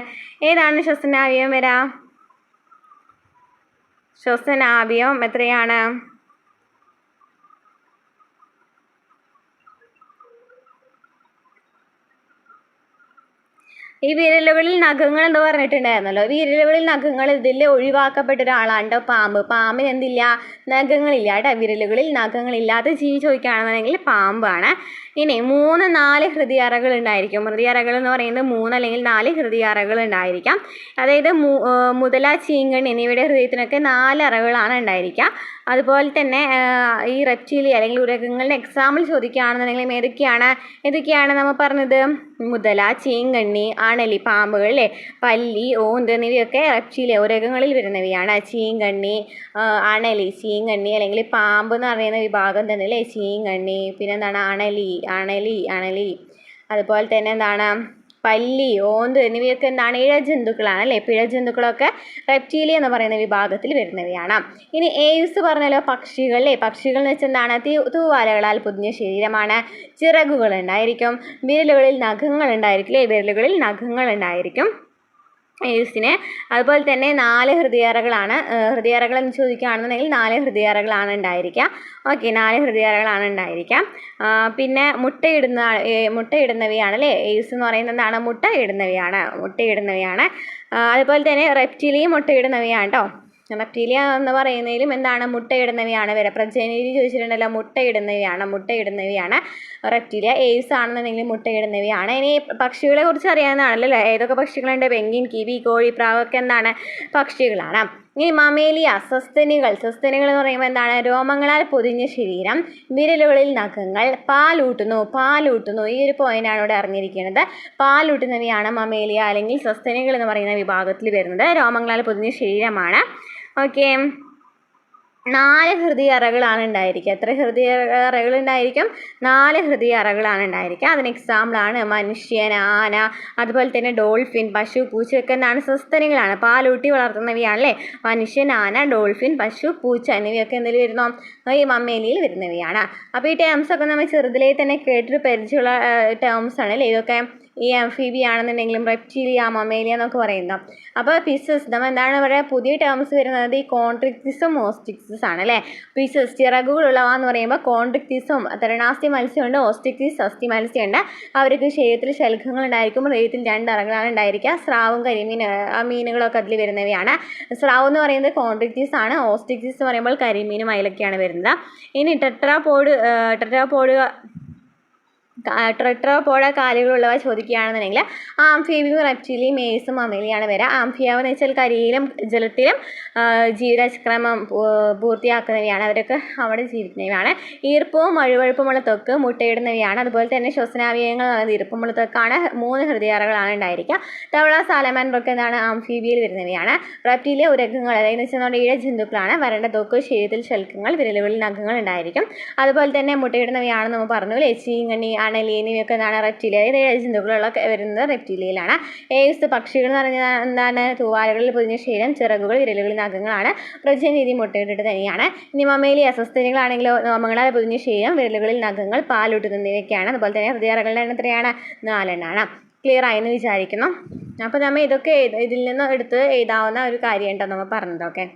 S1: ഏതാണ് ശ്വസനാവയവം വരാം? ശ്വസനാവയവം എത്രയാണ്? ഈ വിരലുകളിൽ നഖങ്ങൾ എന്ന് പറഞ്ഞിട്ടുണ്ടായിരുന്നല്ലോ. വിരലുകളിൽ നഖങ്ങൾ ഇതിൽ ഒഴിവാക്കപ്പെട്ട ഒരാളാണ് കേട്ടോ പാമ്പ്. പാമ്പിന് എന്തില്ല? നഖങ്ങളില്ല കേട്ടോ. വിരലുകളിൽ നഖങ്ങളില്ലാത്ത ജീവി ചോദിക്കുകയാണെന്നുണ്ടെങ്കിൽ പാമ്പാണ്. ഇനി 3-4 ഹൃദയറകൾ ഉണ്ടായിരിക്കും. ഹൃദയറകൾ എന്ന് പറയുന്നത് 3 അല്ലെങ്കിൽ 4 ഹൃദയറകൾ ഉണ്ടായിരിക്കാം. അതായത് മുതല, ചീങ്കണ്ണി എന്നിവയുടെ ഹൃദയത്തിനൊക്കെ 4 അറകളാണ് ഉണ്ടായിരിക്കുക. അതുപോലെ തന്നെ ഈ റെപ്റ്റിലിയ അല്ലെങ്കിൽ ഉരഗങ്ങളുടെ എക്സാമ്പിൾ ചോദിക്കുകയാണെന്നുണ്ടെങ്കിലും ഏതൊക്കെയാണ് നമ്മൾ പറഞ്ഞത്? മുതല, ചീങ്കണ്ണി, അണലി, പാമ്പുകൾ അല്ലേ, പല്ലി, ഓന്ത് എന്നിവയൊക്കെ റെപ്റ്റിലിയ ഉരഗങ്ങളിൽ വരുന്നവയാണ്. ചീങ്കണ്ണി, അണലി, ചീങ്കണ്ണി അല്ലെങ്കിൽ പാമ്പ് എന്ന് പറയുന്ന വിഭാഗം തന്നെ അല്ലേ, ചീങ്കണ്ണി. പിന്നെന്താണ്? അണലി. അതുപോലെ തന്നെ എന്താണ്? പല്ലി, ഓന്ത് എന്നിവയൊക്കെ എന്താണ്? ഇഴജന്തുക്കളാണ് അല്ലേ. ഇഴജന്തുക്കളൊക്കെ റെപ്റ്റീലിയ എന്ന് പറയുന്ന വിഭാഗത്തിൽ വരുന്നവയാണ്. ഇനി എയ്വ്സ് പറഞ്ഞാലോ പക്ഷികൾ എന്ന് വെച്ചാൽ എന്താണ്? തൂവാലകളാൽ പൊതിഞ്ഞ ശരീരമാണ്, ചിറകുകൾ ഉണ്ടായിരിക്കും, വിരലുകളിൽ നഖങ്ങൾ ഉണ്ടായിരിക്കും. എയ്ഡ്സിന്. അതുപോലെ തന്നെ 4 ഹൃദയാറകളാണ്. ഹൃദയാറകൾ എന്ന് ചോദിക്കുകയാണെന്നുണ്ടെങ്കിൽ 4 ഹൃദയാറകളാണ് ഉണ്ടായിരിക്കുക. ഓക്കെ, 4 ഹൃദയാറകളാണ് ഉണ്ടായിരിക്കുക. പിന്നെ മുട്ടയിടുന്നവയാണ് അല്ലേ. എയ്ഡ്സ് എന്ന് പറയുന്നത് എന്താണ്? മുട്ടയിടുന്നവയാണ്. അതുപോലെ തന്നെ റെപ്റ്റീലിയയും മുട്ടയിടുന്നവയാണ് കേട്ടോ. റെപ്റ്റീലിയ എന്ന് പറയുന്നതിലും എന്താണ്? മുട്ടയിടുന്നവയാണ് വരെ. പ്രജനനരീതി ചോദിച്ചിട്ടുണ്ടല്ലോ, മുട്ടയിടുന്നവയാണ് റെപ്റ്റീലിയ. എയ്ഡ്സ് ആണെന്നുണ്ടെങ്കിൽ മുട്ടയിടുന്നവയാണ്. ഇനി പക്ഷികളെ കുറിച്ച് അറിയാവുന്നതാണല്ലോ അല്ലേ. ഏതൊക്കെ പക്ഷികളുണ്ട്? പെൻഗ്വിൻ, കിവി, കോഴി, പ്രാവൊക്കെ എന്താണ്? പക്ഷികളാണ്. ഇനി മമേലിയ, സസ്തനികൾ എന്ന് പറയുമ്പോൾ എന്താണ്? രോമങ്ങളാൽ പൊതിഞ്ഞ ശരീരം, വിരലുകളിൽ നഖങ്ങൾ, പാലൂട്ടുന്നു. ഈ ഒരു പോയിന്റാണ് ഇവിടെ അറിഞ്ഞിരിക്കുന്നത്. പാലൂട്ടുന്നവയാണ് മമേലിയ അല്ലെങ്കിൽ സസ്തനികൾ എന്ന് പറയുന്ന വിഭാഗത്തിൽ വരുന്നത്. രോമങ്ങളാൽ പൊതിഞ്ഞ ശരീരമാണ്. ഓക്കെ, 4 ഹൃദയാറകളാണ് ഉണ്ടായിരിക്കുക. എത്ര ഹൃദയാറകൾ ഉണ്ടായിരിക്കും? 4 ഹൃദയാറകളാണ് ഉണ്ടായിരിക്കുക. അതിന് എക്സാമ്പിളാണ് മനുഷ്യൻ, ആന, അതുപോലെ തന്നെ ഡോൾഫിൻ, പശു, പൂച്ച ഒക്കെ എന്താണ്? സസ്തനികളാണ്, പാലൂട്ടി വളർത്തുന്നവയാണല്ലേ. മനുഷ്യൻ, ആന, ഡോൾഫിൻ, പശു, പൂച്ച എന്നിവയൊക്കെ എന്തിൽ വരുന്നു? ഈ മമ്മേലിയിൽ വരുന്നവയാണ്. അപ്പോൾ ഈ ടേംസ് ഒക്കെ നമ്മൾ ചെറുതിലേ തന്നെ കേട്ടിട്ട് പരിചയമുള്ള ടേംസ് ആണ് അല്ലേ ഇതൊക്കെ. ഈ ആംഫീബിയ ആണെന്നുണ്ടെങ്കിലും റെപ്റ്റീലിയ, മമേലിയ എന്നൊക്കെ പറയുന്നത്. അപ്പോൾ ഫിസസ് നമ്മൾ എന്താണ് പറയുക? പുതിയ ടേംസ് വരുന്നത് ഈ കോൺട്രിക്റ്റിസും ഓസ്റ്റിക്റ്റിസും ആണ് അല്ലേ. ഫിസസ് ചിറകുകളുള്ളവ എന്ന് പറയുമ്പോൾ കോൺട്രിക്റ്റിസും തരണാസ്തി മത്സ്യമുണ്ട്, ഓസ്റ്റിക്റ്റിസ് അസ്ഥി മത്സ്യമുണ്ട്. അവർക്ക് ശരീരത്തിൽ ശൽഖങ്ങൾ ഉണ്ടായിരിക്കും. ഹൃദയത്തിൽ 2 അറകളാണ് ഉണ്ടായിരിക്കുക. സ്രാവും കരിമീൻ മീനുകളൊക്കെ അതിൽ വരുന്നവയാണ്. സ്രാവ് എന്ന് പറയുന്നത് കോൺട്രിക്റ്റിസ് ആണ്. ഓസ്റ്റിക്റ്റിസ് എന്ന് പറയുമ്പോൾ കരിമീനും അതിലൊക്കെയാണ് വരുന്നത്. ഇനി ടെട്രാപോഡ കാലുകളുള്ളവ ചോദിക്കുകയാണെന്നുണ്ടെങ്കിൽ ആംഫീബിയും റെപ്റ്റീലിയും എയ്ഡ്സും മമേലിയാണ് വരിക. ആംഫിയാവ് എന്ന് വെച്ചാൽ കരിയിലും ജലത്തിലും ജീവിതചക്രമം പൂർത്തിയാക്കുന്നവയാണ്. അവരൊക്കെ അവിടെ ജീവിക്കുന്നവയാണ്. ഈർപ്പവും വഴുവഴുപ്പുമുള്ള ത്വക്ക്, മുട്ടയിടുന്നവയാണ്. അതുപോലെ തന്നെ ശ്വസനാവയവങ്ങൾ പറയുന്നത് ഈർപ്പമുള്ള ത്വക്കാണ്. 3 ഹൃദയാറകളാണ് ഉണ്ടായിരിക്കുക. തവള, സാലമാൻഡറൊക്കെ എന്താണ്? ആംഫീബിയയിൽ വരുന്നവയാണ്. റെപ്റ്റീലിയ ഉരകങ്ങൾ, അതായത് വെച്ചാൽ ഇഴജന്തുക്കളാണ്. വരണ്ട ത്വക്ക്, ശരീരത്തിൽ ശൽക്കങ്ങൾ, വിരലുകളിൽ നഖങ്ങൾ ഉണ്ടായിരിക്കും. അതുപോലെ തന്നെ മുട്ടയിടുന്നവയാണെന്ന് നമ്മൾ പറഞ്ഞു അല്ലേ. ചീങ്കണ്ണി, അണലി എന്നിവയൊക്കെ എന്താണ്? റെപ്റ്റീലിയ. ഇത് ഇഴജന്തുക്കളൊക്കെ വരുന്നത് റെപ്റ്റീലിയയിലാണ്. എയ്ഡ്സ് പക്ഷികൾ എന്ന് പറഞ്ഞാൽ എന്താണ്? തൂവാലകളിൽ പൊതിഞ്ഞ ശരീരം, ചിറകുകൾ, വിരലുകളിൽ നഖങ്ങളാണ്. പ്രജനനരീതി മുട്ടയിട്ടിട്ട് തന്നെയാണ്. ഇനി മമേലിയ സസ്തനികളാണെങ്കിലോ രോമങ്ങളാൽ പൊതിഞ്ഞ ശരീരം, വിരലുകളിൽ നഖങ്ങൾ, പാലൂട്ടുന്നവയൊക്കെയാണ്. അതുപോലെ തന്നെ ഹൃദയാറകളുടെ എണ്ണം എത്രയാണ്? 4 എണ്ണമാണ്. ക്ലിയർ ആയെന്ന് വിചാരിക്കുന്നു. അപ്പോൾ നമ്മൾ ഇതൊക്കെ ഇതിൽ നിന്ന് എടുത്ത് എഴുതാവുന്ന ഒരു കാര്യം ഉണ്ടോ നമ്മൾ പറഞ്ഞതൊക്കെ.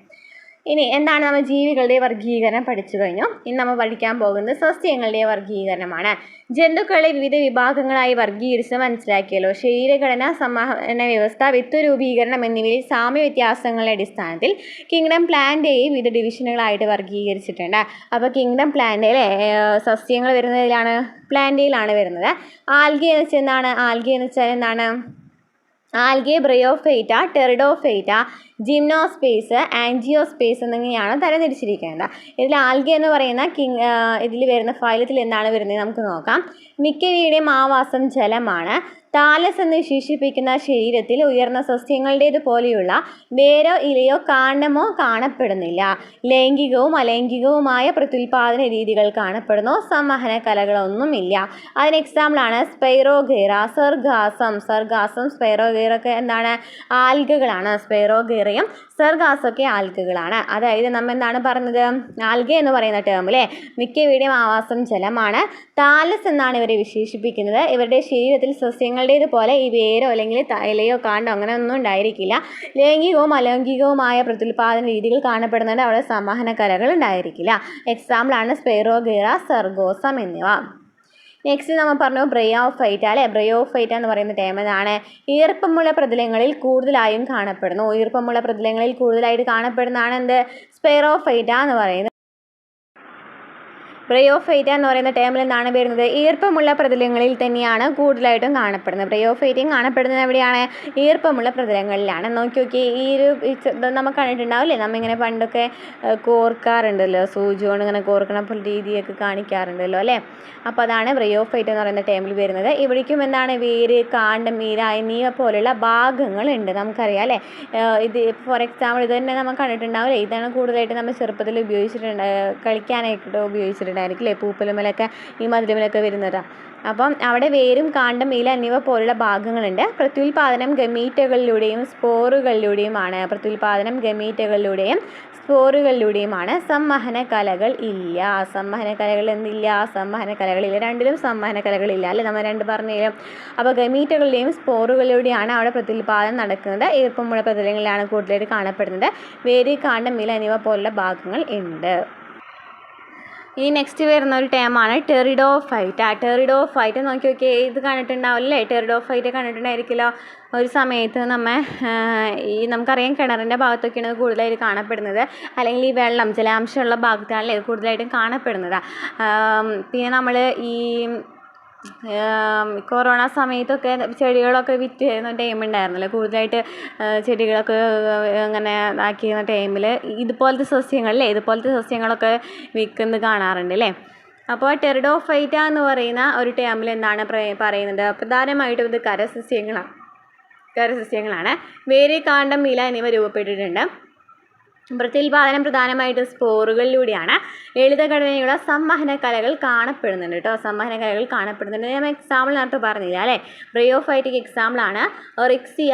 S1: ഇനി എന്താണ്? നമ്മൾ ജീവികളുടെ വർഗീകരണം പഠിച്ചു കഴിഞ്ഞു. ഇനി നമ്മൾ പഠിക്കാൻ പോകുന്നത് സസ്യങ്ങളുടെ വർഗീകരണമാണ്. ജന്തുക്കളെ വിവിധ വിഭാഗങ്ങളായി വർഗീകരിച്ച് മനസ്സിലാക്കിയല്ലോ. ശരീരഘടന, സമാഹരണ വ്യവസ്ഥ, വിത്ത് രൂപീകരണം എന്നിവയിൽ സാമ്യ വ്യത്യാസങ്ങളുടെ അടിസ്ഥാനത്തിൽ കിങ്ഡം പ്ലാന്റയെ വിവിധ ഡിവിഷനുകളായിട്ട് വർഗീകരിച്ചിട്ടുണ്ട്. അപ്പോൾ കിങ്ഡം പ്ലാന്റയിലെ സസ്യങ്ങൾ വരുന്നതിലാണ് പ്ലാന്റയിലാണ് വരുന്നത്. ആൽഗെ എന്ന് വെച്ചാൽ എന്താണ്? ആൽഗെ എന്ന് വെച്ചാൽ എന്താണ്? ആൽഗെ, ബ്രയോഫൈറ്റ, ടെറിഡോഫൈറ്റ, ജിംനോസ്പേസ്, ആൻജിയോസ്പേസ് എന്നിങ്ങനെയാണ് തരംതിരിച്ചിരിക്കുന്നത്. ഇതിൽ ആൽഗെ എന്ന് പറയുന്ന ഇതിൽ വരുന്ന ഫൈലത്തിൽ എന്താണ് വരുന്നത് നമുക്ക് നോക്കാം. മിക്കവയുടെയും ആവാസം ജലമാണ്. താലസ് എന്ന് വിശേഷിപ്പിക്കുന്ന ശരീരത്തിൽ ഉയർന്ന സസ്യങ്ങളുടേതുപോലെയുള്ള വേരോ ഇലയോ കാണ്ഡമോ കാണപ്പെടുന്നില്ല. ലൈംഗികവും അലൈംഗികവുമായ പ്രത്യുൽപാദന രീതികൾ കാണപ്പെടുന്നു. സംവഹന കലകളൊന്നുമില്ല. അതിന് എക്സാമ്പിളാണ് സ്പൈറോഗൈറ, സർഗാസം, സ്പൈറോഗൈറൊക്കെ എന്താണ്? ആൽഗകളാണ്. സ്പൈറോഗൈറയും സർഗാസൊക്കെ ആൽഗകളാണ്. അതായത് നമ്മൾ എന്താണ് പറഞ്ഞത്? ആൽഗെ എന്ന് പറയുന്ന ടേമിലെ മിക്കവയുടെയും ആവാസം ജലമാണ്. താലസ് എന്നാണ് ഇവരെ വിശേഷിപ്പിക്കുന്നത്. ഇവരുടെ ശരീരത്തിൽ സസ്യങ്ങളുടേതുപോലെ ഈ വേരോ അല്ലെങ്കിൽ ഇലയോ കാണ്ടോ അങ്ങനെ ഒന്നും ഉണ്ടായിരിക്കില്ല. ലൈംഗികവും അലൈംഗികവുമായ പ്രത്യുൽപാദന രീതികൾ കാണപ്പെടുന്നുണ്ട്. അവിടെ സംവഹന കലകൾ ഉണ്ടായിരിക്കില്ല. എക്സാമ്പിളാണ് സ്പൈറോഗൈറ, സർഗോസം എന്നിവ. നെക്സ്റ്റ് നമ്മൾ പറഞ്ഞു ബ്രയോഫൈറ്റ അല്ലേ. ബ്രയോഫൈറ്റ എന്ന് പറയുന്ന ടേം ഏതാണ്? ഈർപ്പമുള്ള പ്രതലങ്ങളിൽ കൂടുതലായും കാണപ്പെടുന്നു. ഈർപ്പമുള്ള പ്രതലങ്ങളിൽ കൂടുതലായിട്ട് കാണപ്പെടുന്നതാണ് എന്ത്? സ്പൈറോഫൈറ്റ എന്ന് പറയുന്നത്. ബ്രയോഫൈറ്റ എന്ന് പറയുന്ന ടേമിൽ എന്താണ് വരുന്നത്? ഈർപ്പമുള്ള പ്രതലങ്ങളിൽ തന്നെയാണ് കൂടുതലായിട്ടും കാണപ്പെടുന്നത്. ബ്രയോഫൈറ്റയും കാണപ്പെടുന്നത് എവിടെയാണ്? ഈർപ്പമുള്ള പ്രതലങ്ങളിലാണ്. നോക്കി ഈ ഒരു നമുക്ക് കണ്ടിട്ടുണ്ടാവില്ലേ, നമ്മിങ്ങനെ പണ്ടൊക്കെ കോർക്കാറുണ്ടല്ലോ, സൂചി കൊണ്ട് ഇങ്ങനെ കോർക്കണ രീതിയൊക്കെ കാണിക്കാറുണ്ടല്ലോ അല്ലേ. അപ്പോൾ അതാണ് ബ്രയോഫൈറ്റ എന്ന് പറയുന്ന ടേമിൽ വരുന്നത്. ഇവിടേക്കും എന്താണ്? വേര്, കാണ്ഡം, നീര എന്നിവ പോലുള്ള ഭാഗങ്ങളുണ്ട് നമുക്കറിയാം അല്ലേ. ഇത് ഫോർ എക്സാമ്പിൾ ഇത് തന്നെ നമ്മൾ കണ്ടിട്ടുണ്ടാവില്ലേ. ഇതാണ് കൂടുതലായിട്ട് നമ്മൾ ചെറുപ്പത്തിൽ ഉപയോഗിച്ചിട്ടുണ്ട്, കളിക്കാനായിട്ട് ഉപയോഗിച്ചിട്ടുണ്ട്. കേട്ടിട്ടുണ്ടായിരിക്കില്ലേ, പൂപ്പലുമലൊക്കെ ഈ മധുരമലൊക്കെ വരുന്നത്. അപ്പം അവിടെ വേരും കാണ്ഡം ഇല എന്നിവ പോലുള്ള ഭാഗങ്ങളുണ്ട്. പ്രത്യുൽപാദനം ഗമീറ്റകളിലൂടെയും സ്പോറുകളിലൂടെയുമാണ്. പ്രത്യുൽപാദനം ഗമീറ്റകളിലൂടെയും സ്പോറുകളിലൂടെയുമാണ്. സംവഹന കലകൾ ഇല്ല. സംവഹന കലകൾ എന്നില്ല, സംവഹന കലകളില്ല, രണ്ടിലും സംവഹന കലകളില്ല അല്ലേ, നമ്മൾ രണ്ട് പറഞ്ഞുതരും. അപ്പോൾ ഗമീറ്റകളുടെയും സ്പോറുകളിലൂടെയാണ് അവിടെ പ്രത്യുൽപാദനം നടക്കുന്നത്. ഈർപ്പമുള്ള പ്രതലങ്ങളിലാണ് കൂടുതലായിട്ട് കാണപ്പെടുന്നത്. വേര് കാണ്ഡം ഇല എന്നിവ പോലുള്ള ഭാഗങ്ങൾ ഉണ്ട്. ഈ നെക്സ്റ്റ് വരുന്ന ഒരു ടേമാണ് ടെറിഡോഫൈറ്റ്. ടെറിഡോഫൈറ്റ് നോക്കി നോക്കിയേ, ഇത് കണ്ടിട്ടുണ്ടാവില്ലേ, ടെറിഡോഫൈറ്റ് കണ്ടിട്ടുണ്ടായിരിക്കുമല്ലോ. ഒരു സമയത്ത് നമുക്കറിയാം കിണറിൻ്റെ ഭാഗത്തൊക്കെയാണ് ഇത് കൂടുതലായിട്ട് കാണപ്പെടുന്നത്, അല്ലെങ്കിൽ ഈ വെള്ളം ജലാംശമുള്ള ഭാഗത്താണല്ലേ ഇത് കൂടുതലായിട്ടും കാണപ്പെടുന്നത്. പിന്നെ നമ്മൾ ഈ കൊറോണ സമയത്തൊക്കെ ചെടികളൊക്കെ വിറ്റ് ചെയ്യുന്ന ടൈം ഉണ്ടായിരുന്നല്ലോ, കൂടുതലായിട്ട് ചെടികളൊക്കെ അങ്ങനെ ഇതാക്കിയിരുന്ന ടൈമിൽ ഇതുപോലത്തെ സസ്യങ്ങളൊക്കെ വിൽക്കുന്നത് കാണാറുണ്ട് അല്ലേ. അപ്പോൾ ടെറിഡോഫൈറ്റ എന്ന് പറയുന്ന ഒരു ടൈമിൽ എന്താണ് പറയുന്നത്, പ്രധാനമായിട്ടും ഇത് കരസസ്യങ്ങളാണ്. വേര് കാണ്ഡം ഇല എന്നിവ രൂപപ്പെട്ടിട്ടുണ്ട്. പ്രത്യുൽപാദനം പ്രധാനമായിട്ട് സ്പോറുകളിലൂടെയാണ്. ലളിതഘടനയുള്ള സംവഹന കലകൾ കാണപ്പെടുന്നുണ്ട് കേട്ടോ, സംവഹന കലകൾ കാണപ്പെടുന്നുണ്ട്. ഞാൻ എക്സാമ്പിൾ നേരത്തെ പറഞ്ഞില്ല അല്ലേ, ബ്രയോഫൈറ്റിക് എക്സാമ്പിളാണ് റിക്സിയ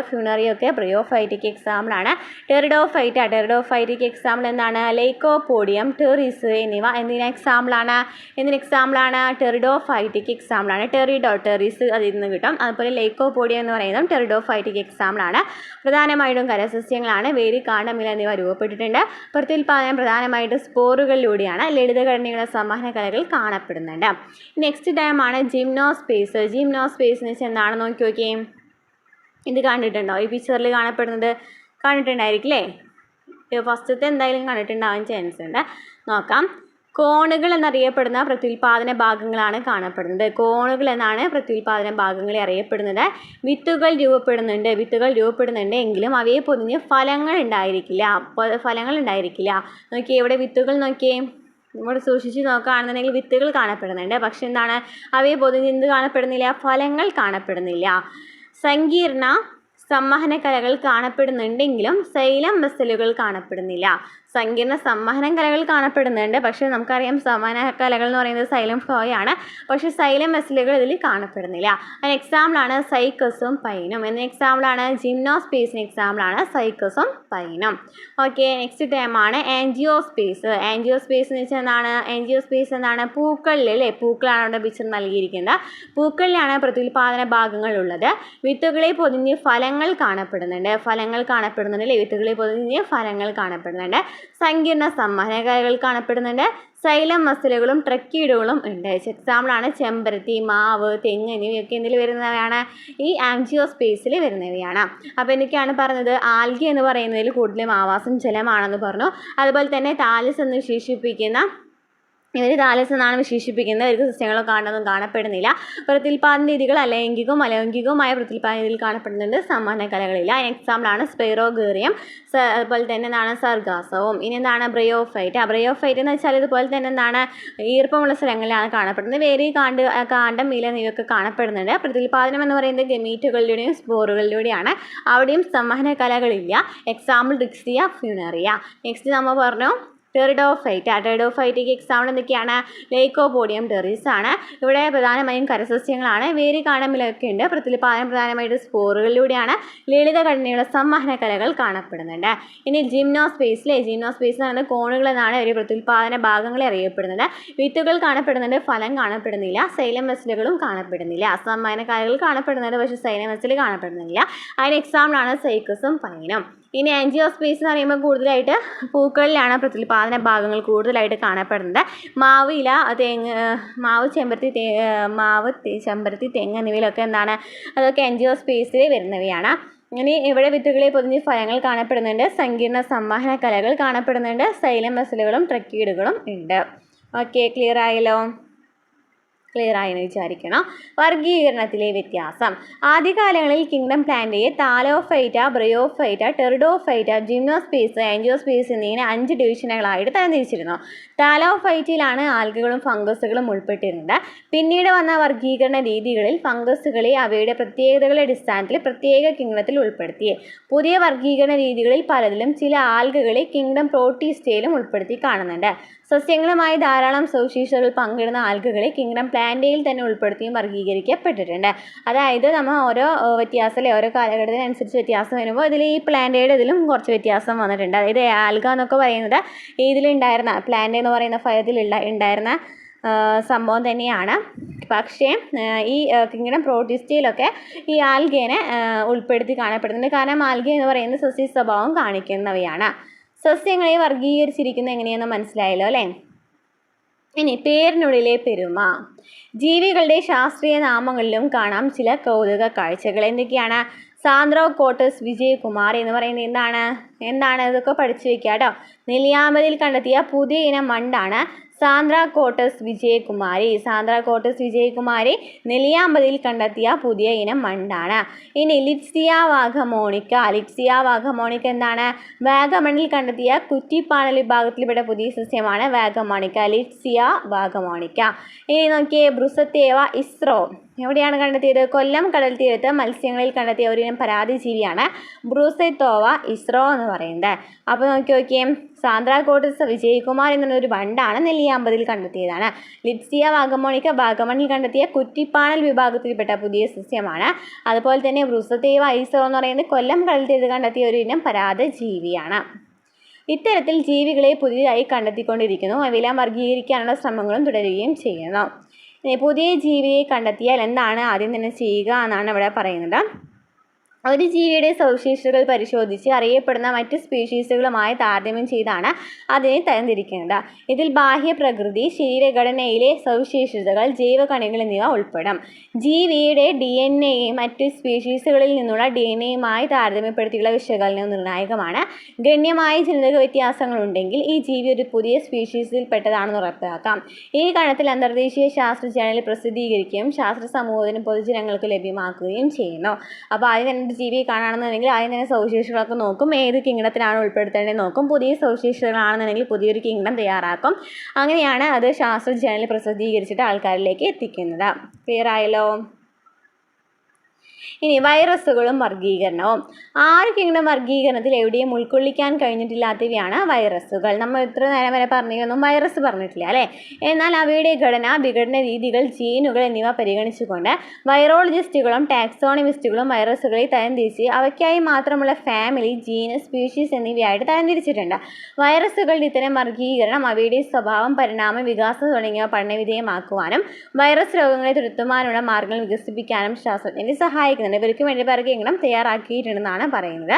S1: ഫ്യൂണറിയ ഒക്കെ ബ്രയോഫൈറ്റിക് എക്സാമ്പിളാണ്. ടെറിഡോഫൈറ്റിക് എക്സാമ്പിൾ എന്താണ്, ലൈക്കോപോഡിയം, ടെറിസ് എന്നിവ എന്തിന് എക്സാമ്പിളാണ്, ടെറിഡോഫൈറ്റിക് എക്സാമ്പിളാണ്. ടെറിസ് അതിൽ നിന്ന് കിട്ടും. അതുപോലെ ലൈക്കോപോഡിയം എന്ന് പറയുന്നതും ടെറിഡോഫൈറ്റിക് എക്സാമ്പിളാണ്. പ്രധാനമായിട്ടും കരസസ്യങ്ങളാണ്. വേര് കാണ്ഡം ഇല എന്നിവ രൂപപ്പെട്ടിട്ടുണ്ട്. പ്രത്യുൽപാദനം പ്രധാനമായിട്ട് സ്പോറുകളിലൂടെയാണ്. ലളിതഘടനയുള്ള സംവഹന കലകൾ കാണപ്പെടുന്നുണ്ട്. നെക്സ്റ്റ് ടൈമാണ് ജിംനോസ്പേസ്. ജിംനോസ്പേസ് എന്ന് വെച്ചാൽ എന്താണെന്ന് നോക്കിയേ, ഇത് കണ്ടിട്ടുണ്ടോ, ഈ പിക്ചറിൽ കണ്ടിട്ടുണ്ടായിരിക്കില്ലേ, ഫസ്റ്റത്തെ എന്തായാലും കണ്ടിട്ടുണ്ടാവാൻ ചാൻസ് ഉണ്ട്. നോക്കാം. കോണുകൾ എന്നറിയപ്പെടുന്ന പ്രത്യുൽപാദന ഭാഗങ്ങളാണ് കാണപ്പെടുന്നത്. കോണുകൾ എന്നാണ് പ്രത്യുൽപാദന ഭാഗങ്ങളെ അറിയപ്പെടുന്നത്. വിത്തുകൾ രൂപപ്പെടുന്നുണ്ട് എങ്കിലും അവയെ പൊതിഞ്ഞ് ഫലങ്ങൾ ഉണ്ടായിരിക്കില്ല. നോക്കിയേ, ഇവിടെ വിത്തുകൾ നോക്കിയേ, നമ്മൾ സൂക്ഷിച്ച് നോക്കുകയാണെന്നുണ്ടെങ്കിൽ വിത്തുകൾ കാണപ്പെടുന്നുണ്ട്. പക്ഷെ എന്താണ്, അവയെ പൊതിഞ്ഞ് എന്ത് കാണപ്പെടുന്നില്ല, ഫലങ്ങൾ കാണപ്പെടുന്നില്ല. സങ്കീർണ സംവഹന കലകൾ കാണപ്പെടുന്നുണ്ടെങ്കിലും സൈലം വെസലുകൾ കാണപ്പെടുന്നില്ല. സങ്കീർണ സംവഹന കലകൾ കാണപ്പെടുന്നുണ്ട്, പക്ഷേ നമുക്കറിയാം സംവഹന കലകൾ എന്ന് പറയുന്നത് സൈലം ഫ്ലോയാണ്, പക്ഷേ സൈലം വെസലുകൾ ഇതിൽ കാണപ്പെടുന്നില്ല. അതിന് എക്സാമ്പിളാണ് സൈക്കസും പൈനും. എന്ന എക്സാമ്പിളാണ് ജിംനോസ്പേസിന് എക്സാമ്പിളാണ് സൈക്കസും പൈനും. ഓക്കെ, നെക്സ്റ്റ് ടൈമാണ് ആൻജിയോസ്പേസ്. ആൻജിയോസ്പേസ് എന്ന് വെച്ചാൽ എന്താണ്, പൂക്കളിലല്ലേ, പൂക്കളാണ് അവിടെ പിക്ചർ നൽകിയിരിക്കുന്നത്. പൂക്കളിലാണ് പ്രത്യുൽപാദന ഭാഗങ്ങളുള്ളത്. വിത്തുകളെ പൊതിഞ്ഞ് ഫലങ്ങൾ കാണപ്പെടുന്നുണ്ട് അല്ലേ, വിത്തുകളെ പൊതിഞ്ഞ് ഫലങ്ങൾ കാണപ്പെടുന്നുണ്ട്. സങ്കീർണ സംവഹന കലകൾ കാണപ്പെടുന്നുണ്ട്. സൈലം മസിലുകളും ട്രക്കീഡുകളും ഉണ്ട്. എക്സാമ്പിളാണ് ചെമ്പരത്തി, മാവ്, തെങ്ങ് എന്നിവയൊക്കെ എന്തിൽ വരുന്നവയാണ്, ഈ ആൻജിയോസ്പേസിൽ വരുന്നവയാണ്. അപ്പോൾ എന്തൊക്കെയാണ് പറഞ്ഞത്, ആൽഗി എന്ന് പറയുന്നതിൽ കൂടുതലും ആവാസം ജലമാണെന്ന് പറഞ്ഞു. അതുപോലെ തന്നെ താലസ് എന്ന് എന്നാണ് വിശേഷിപ്പിക്കുന്നത്. ഇവർക്ക് സസ്യങ്ങളോ കാണപ്പെടുന്നില്ല. പ്രത്യുൽപാദന രീതികൾ അലൈംഗികവും അലൈംഗികവുമായ പ്രത്യുൽപാദന രീതിയിൽ കാണപ്പെടുന്നുണ്ട്. സംവഹന കലകളില്ല. എക്സാമ്പിളാണ് സ്പൈറോഗേറിയം. അതുപോലെ തന്നെ എന്താണ് സർഗാസവും. ഇനി എന്താണ് ബ്രയോഫൈറ്റ് എന്ന് വെച്ചാൽ ഇതുപോലെ തന്നെ എന്താണ് ഈർപ്പമുള്ള സ്ഥലങ്ങളിലാണ് കാണപ്പെടുന്നത്. വേര് കാണ്ഡം ഇല എന്നിവയൊക്കെ കാണപ്പെടുന്നുണ്ട്. പ്രത്യുൽപാദനം എന്ന് പറയുന്നത് ഗമീറ്റുകളിലൂടെയും സ്പോറുകളിലൂടെയാണ്. അവിടെയും സംവഹന കലകളില്ല. എക്സാമ്പിൾ റിക്സിയ ഫ്യൂണറിയ. നെക്സ്റ്റ് നമ്മൾ പറഞ്ഞു ടെറിഡോഫൈറ്റിക് എക്സാമ്പിൾ എന്തൊക്കെയാണ്, ലൈക്കോപോഡിയം, ടെറിസ് ആണ്. ഇവിടെ പ്രധാനമായും കരസസ്യങ്ങളാണ്. വേര് കാണ്ഡമിലൊക്കെ ഉണ്ട്. പ്രത്യുൽപാദനം പ്രധാനമായിട്ട് സ്പോറുകളിലൂടെയാണ്. ലളിതഘടനയുള്ള സംവഹന കലകൾ കാണപ്പെടുന്നുണ്ട്. ഇനി ജിംനോസ്പേസ് എന്ന് പറയുന്നത് കോണുകൾ എന്നാണ് ഒരു പ്രത്യുൽപാദന ഭാഗങ്ങളെ അറിയപ്പെടുന്നത്. വിത്തുകൾ കാണപ്പെടുന്നുണ്ട്, ഫലം കാണപ്പെടുന്നില്ല. സൈലം വെസലുകളും കാണപ്പെടുന്നില്ല. സംവഹന കലകൾ കാണപ്പെടുന്നുണ്ട്, പക്ഷേ സൈലം വെസൽ കാണപ്പെടുന്നില്ല. അതിന് എക്സാമ്പിളാണ് സൈക്കസും പൈനും. ഇനി ആൻജിയോസ്പേസ് എന്ന് പറയുമ്പോൾ കൂടുതലായിട്ട് പൂക്കളിലാണ് പ്രത്യുൽപാദന ഭാഗങ്ങൾ കൂടുതലായിട്ട് കാണപ്പെടുന്നത്. മാവ്, ഇല, ചെമ്പരത്തി, തെങ്ങ് എന്നിവയിലൊക്കെ എന്താണ്, അതൊക്കെ ആൻജിയോസ്പേസിൽ വരുന്നവയാണ്. ഇനി ഇവിടെ വിത്തുകളെ പൊതിഞ്ഞ് ഫലങ്ങൾ കാണപ്പെടുന്നുണ്ട്. സങ്കീർണ സംവഹന കലകൾ കാണപ്പെടുന്നുണ്ട്. സൈലം വെസലുകളും ട്രക്കീഡുകളും ഉണ്ട്. ഓക്കെ, ക്ലിയർ ആയെന്ന് വിചാരിക്കണം. വർഗീകരണത്തിലെ വ്യത്യാസം. ആദ്യകാലങ്ങളിൽ കിങ്ഡം പ്ലാന്റയെ താലോഫൈറ്റ, ബ്രയോഫൈറ്റ, ടെറിഡോഫൈറ്റ, ജിംനോസ്പേസ്, ആൻജിയോസ്പേസ് എന്നിങ്ങനെ 5 ഡിവിഷനുകളായിട്ട് തരംതിരിച്ചിരുന്നു. താലോഫൈറ്റിലാണ് ആൽഗകളും ഫംഗസുകളും ഉൾപ്പെട്ടിരുന്നത്. പിന്നീട് വന്ന വർഗീകരണ രീതികളിൽ ഫംഗസുകളെ അവയുടെ പ്രത്യേകതകളുടെ അടിസ്ഥാനത്തിൽ പ്രത്യേക കിങ്ഡത്തിൽ ഉൾപ്പെടുത്തി. പുതിയ വർഗീകരണ രീതികളിൽ പലതിലും ചില ആൽഗകളെ കിങ്ഡം പ്രോട്ടീസ്റ്റയിലും ഉൾപ്പെടുത്തി കാണുന്നുണ്ട്. സസ്യങ്ങളുമായി ധാരാളം സവിശേഷതകൾ പങ്കിടുന്ന ആൽഗകളെ കിങ്ഡം പ്ലാന്റയിൽ തന്നെ ഉൾപ്പെടുത്തിയും വർഗീകരിക്കപ്പെട്ടിട്ടുണ്ട്. അതായത് നമ്മൾ ഓരോ വ്യത്യാസം ഓരോ കാലഘട്ടത്തിനനുസരിച്ച് വ്യത്യാസം വരുമ്പോൾ ഇതിൽ ഈ പ്ലാന്റയുടെ ഇതിലും കുറച്ച് വ്യത്യാസം വന്നിട്ടുണ്ട്. അതായത് ആൽഗ എന്നൊക്കെ പറയുന്നത് ഇതിലുണ്ടായിരുന്ന പ്ലാന്റ് എന്ന് പറയുന്ന ഫയത്തിലുള്ള ഉണ്ടായിരുന്ന സംഭവം തന്നെയാണ്. പക്ഷേ ഈ കിങ്ഡം പ്രോട്ടിസ്റ്റയിലൊക്കെ ഈ ആൽഗേനെ ഉൾപ്പെടുത്തി കാണപ്പെടുന്നുണ്ട്. കാരണം ആൽഗ എന്ന് പറയുന്നത് സസ്യ സ്വഭാവം കാണിക്കുന്നവയാണ്. സസ്യങ്ങളെ വർഗീകരിച്ചിരിക്കുന്നത് എങ്ങനെയെന്ന് മനസ്സിലായല്ലോ അല്ലേ? ഇനി പേരിനുള്ളിലെ പെരുമ. ജീവികളുടെ ശാസ്ത്രീയ നാമങ്ങളിലും കാണാം ചില കൗതുക കാഴ്ചകൾ. എന്തൊക്കെയാണ്? സാന്ദ്രോകോട്ടസ് വിജയകുമാർ എന്ന് പറയുന്നത് എന്താണ് ഇതൊക്കെ പഠിച്ചു വെക്കുക കേട്ടോ. നെല്ലിയാമ്പതിയിൽ കണ്ടെത്തിയ പുതിയ ഇനം മണ്ടാണ് സാന്ദ്രാകോട്ടസ് വിജയകുമാരി. സാന്ദ്രാകോട്ടസ് വിജയകുമാരി നെല്ലിയാമ്പതിയിൽ കണ്ടെത്തിയ പുതിയ ഇനം മണ്ടാണ്. ഇനി ലിറ്റ്സിയ വാഗമോണിക്ക. ലിറ്റ്സിയ വാഗമോണിക്ക എന്താണ്? വാഗമണിൽ കണ്ടെത്തിയ കുറ്റിപ്പാണൽ വിഭാഗത്തിൽപ്പെട്ട പുതിയ സസ്യമാണ് വാഗമോണിക്ക. ലിറ്റ്സിയ വാഗമോണിക്ക. ഇനി നോക്കിയേ, ബ്രുസത്തേവ ഇസ്രോ എവിടെയാണ് കണ്ടെത്തിയത്? കൊല്ലം കടൽ തീരത്ത് മത്സ്യങ്ങളിൽ കണ്ടെത്തിയ ഒരിനം പരാതിജീവിയാണ് ബ്രൂസത്തോവ ഇസ്രോ എന്ന് പറയുന്നത്. അപ്പോൾ നോക്കിയേ, സാന്ദ്രാകോട്ടസ് വിജയകുമാർ എന്നൊരു വണ്ടാണ് നെല്ലിയാമ്പതിയിൽ കണ്ടെത്തിയതാണ്. ലിറ്റ്സിയ വാഗമോണിക്ക വാഗമണിൽ കണ്ടെത്തിയ കുറ്റിപ്പാണൽ വിഭാഗത്തിൽപ്പെട്ട പുതിയ സസ്യമാണ്. അതുപോലെ തന്നെ ബ്രൂസത്തേവ ഇസ്രോ എന്ന് പറയുന്നത് കൊല്ലം കടൽ തീരത്ത് കണ്ടെത്തിയ ഒരു ഇനം പരാതജീവിയാണ്. ഇത്തരത്തിൽ ജീവികളെ പുതിയതായി കണ്ടെത്തിക്കൊണ്ടിരിക്കുന്നു. അവയെല്ലാം വർഗീകരിക്കാനുള്ള ശ്രമങ്ങളും തുടരുകയും ചെയ്യുന്നു. പുതിയ ജീവിയെ കണ്ടെത്തിയാൽ എന്താണ് ആദ്യം തന്നെ ചെയ്യുക എന്നാണ് ഇവിടെ പറയുന്നത്. ഒരു ജീവിയുടെ സവിശേഷതകൾ പരിശോധിച്ച് അറിയപ്പെടുന്ന മറ്റ് സ്പീഷീസുകളുമായി താരതമ്യം ചെയ്താണ് അതിനെ തരംതിരിക്കുന്നത്. ഇതിൽ ബാഹ്യപ്രകൃതി, ശരീരഘടനയിലെ സവിശേഷതകൾ, ജൈവകണികൾ എന്നിവ ഉൾപ്പെടും. ജീവിയുടെ DNA മറ്റ് സ്പീഷീസുകളിൽ നിന്നുള്ള DNA താരതമ്യപ്പെടുത്തിയുള്ള വിശകലനം നിർണായകമാണ്. ഗണ്യമായ ജനിതക വ്യത്യാസങ്ങളുണ്ടെങ്കിൽ ഈ ജീവി ഒരു പുതിയ സ്പീഷീസിൽ പെട്ടതാണെന്ന് ഉറപ്പാക്കാം. ഈ ഗണത്തിൽ അന്തർദേശീയ ശാസ്ത്ര ജേണലിൽ പ്രസിദ്ധീകരിക്കുകയും ശാസ്ത്ര സമൂഹത്തിന് പൊതുജനങ്ങൾക്ക് ലഭ്യമാക്കുകയും ചെയ്യുന്നു. അപ്പോൾ ആദ്യം ജീവിയെ കാണുകയാണെന്നുണ്ടെങ്കിൽ ആദ്യം തന്നെ സവിശേഷതകളൊക്കെ നോക്കും, ഏത് കിങ്ഡത്തിലാണ് ഉൾപ്പെടുത്തേണ്ടത് നോക്കും. പുതിയ സവിശേഷതകളാണെന്നുണ്ടെങ്കിൽ പുതിയൊരു കിങ്ഡം തയ്യാറാക്കും. അങ്ങനെയാണ് അത് ശാസ്ത്ര ജേണലിൽ പ്രസിദ്ധീകരിച്ചിട്ട് ആൾക്കാരിലേക്ക് എത്തിക്കുന്നത്. ക്ലിയർ ആയല്ലോ? ഇനി വൈറസുകളും വർഗീകരണവും. 6 കിങ്ഡം വർഗീകരണത്തിൽ എവിടെയും ഉൾക്കൊള്ളിക്കാൻ കഴിഞ്ഞിട്ടില്ലാത്തവയാണ് വൈറസുകൾ. നമ്മൾ ഇത്ര നേരം വരെ പറഞ്ഞൊന്നും വൈറസ് പറഞ്ഞിട്ടില്ല അല്ലേ? എന്നാൽ അവയുടെ ഘടന, വിഘടന രീതികൾ, ജീനുകൾ എന്നിവ പരിഗണിച്ചുകൊണ്ട് വൈറോളജിസ്റ്റുകളും ടാക്സോണമിസ്റ്റുകളും വൈറസുകളെ തരംതിരിച്ച് അവയ്ക്കായി മാത്രമുള്ള ഫാമിലി, ജീനസ്, സ്പീഷീസ് എന്നിവയായിട്ട് തരംതിരിച്ചിട്ടുണ്ട്. വൈറസുകളുടെ ഇത്തരം വർഗീകരണം അവയുടെ സ്വഭാവം, പരിണാമം, വികാസം തുടങ്ങിയവ പഠനവിധേയമാക്കുവാനും വൈറസ് രോഗങ്ങളെ തുരത്തുവാനുള്ള മാർഗങ്ങൾ വികസിപ്പിക്കാനും ശാസ്ത്രജ്ഞരെ സഹായിക്കുന്നുണ്ട്. ഇവർക്ക് വേണ്ടി വർഗീകരണം തയ്യാറാക്കിയിട്ടുണ്ടെന്നാണ് പറയുന്നത്.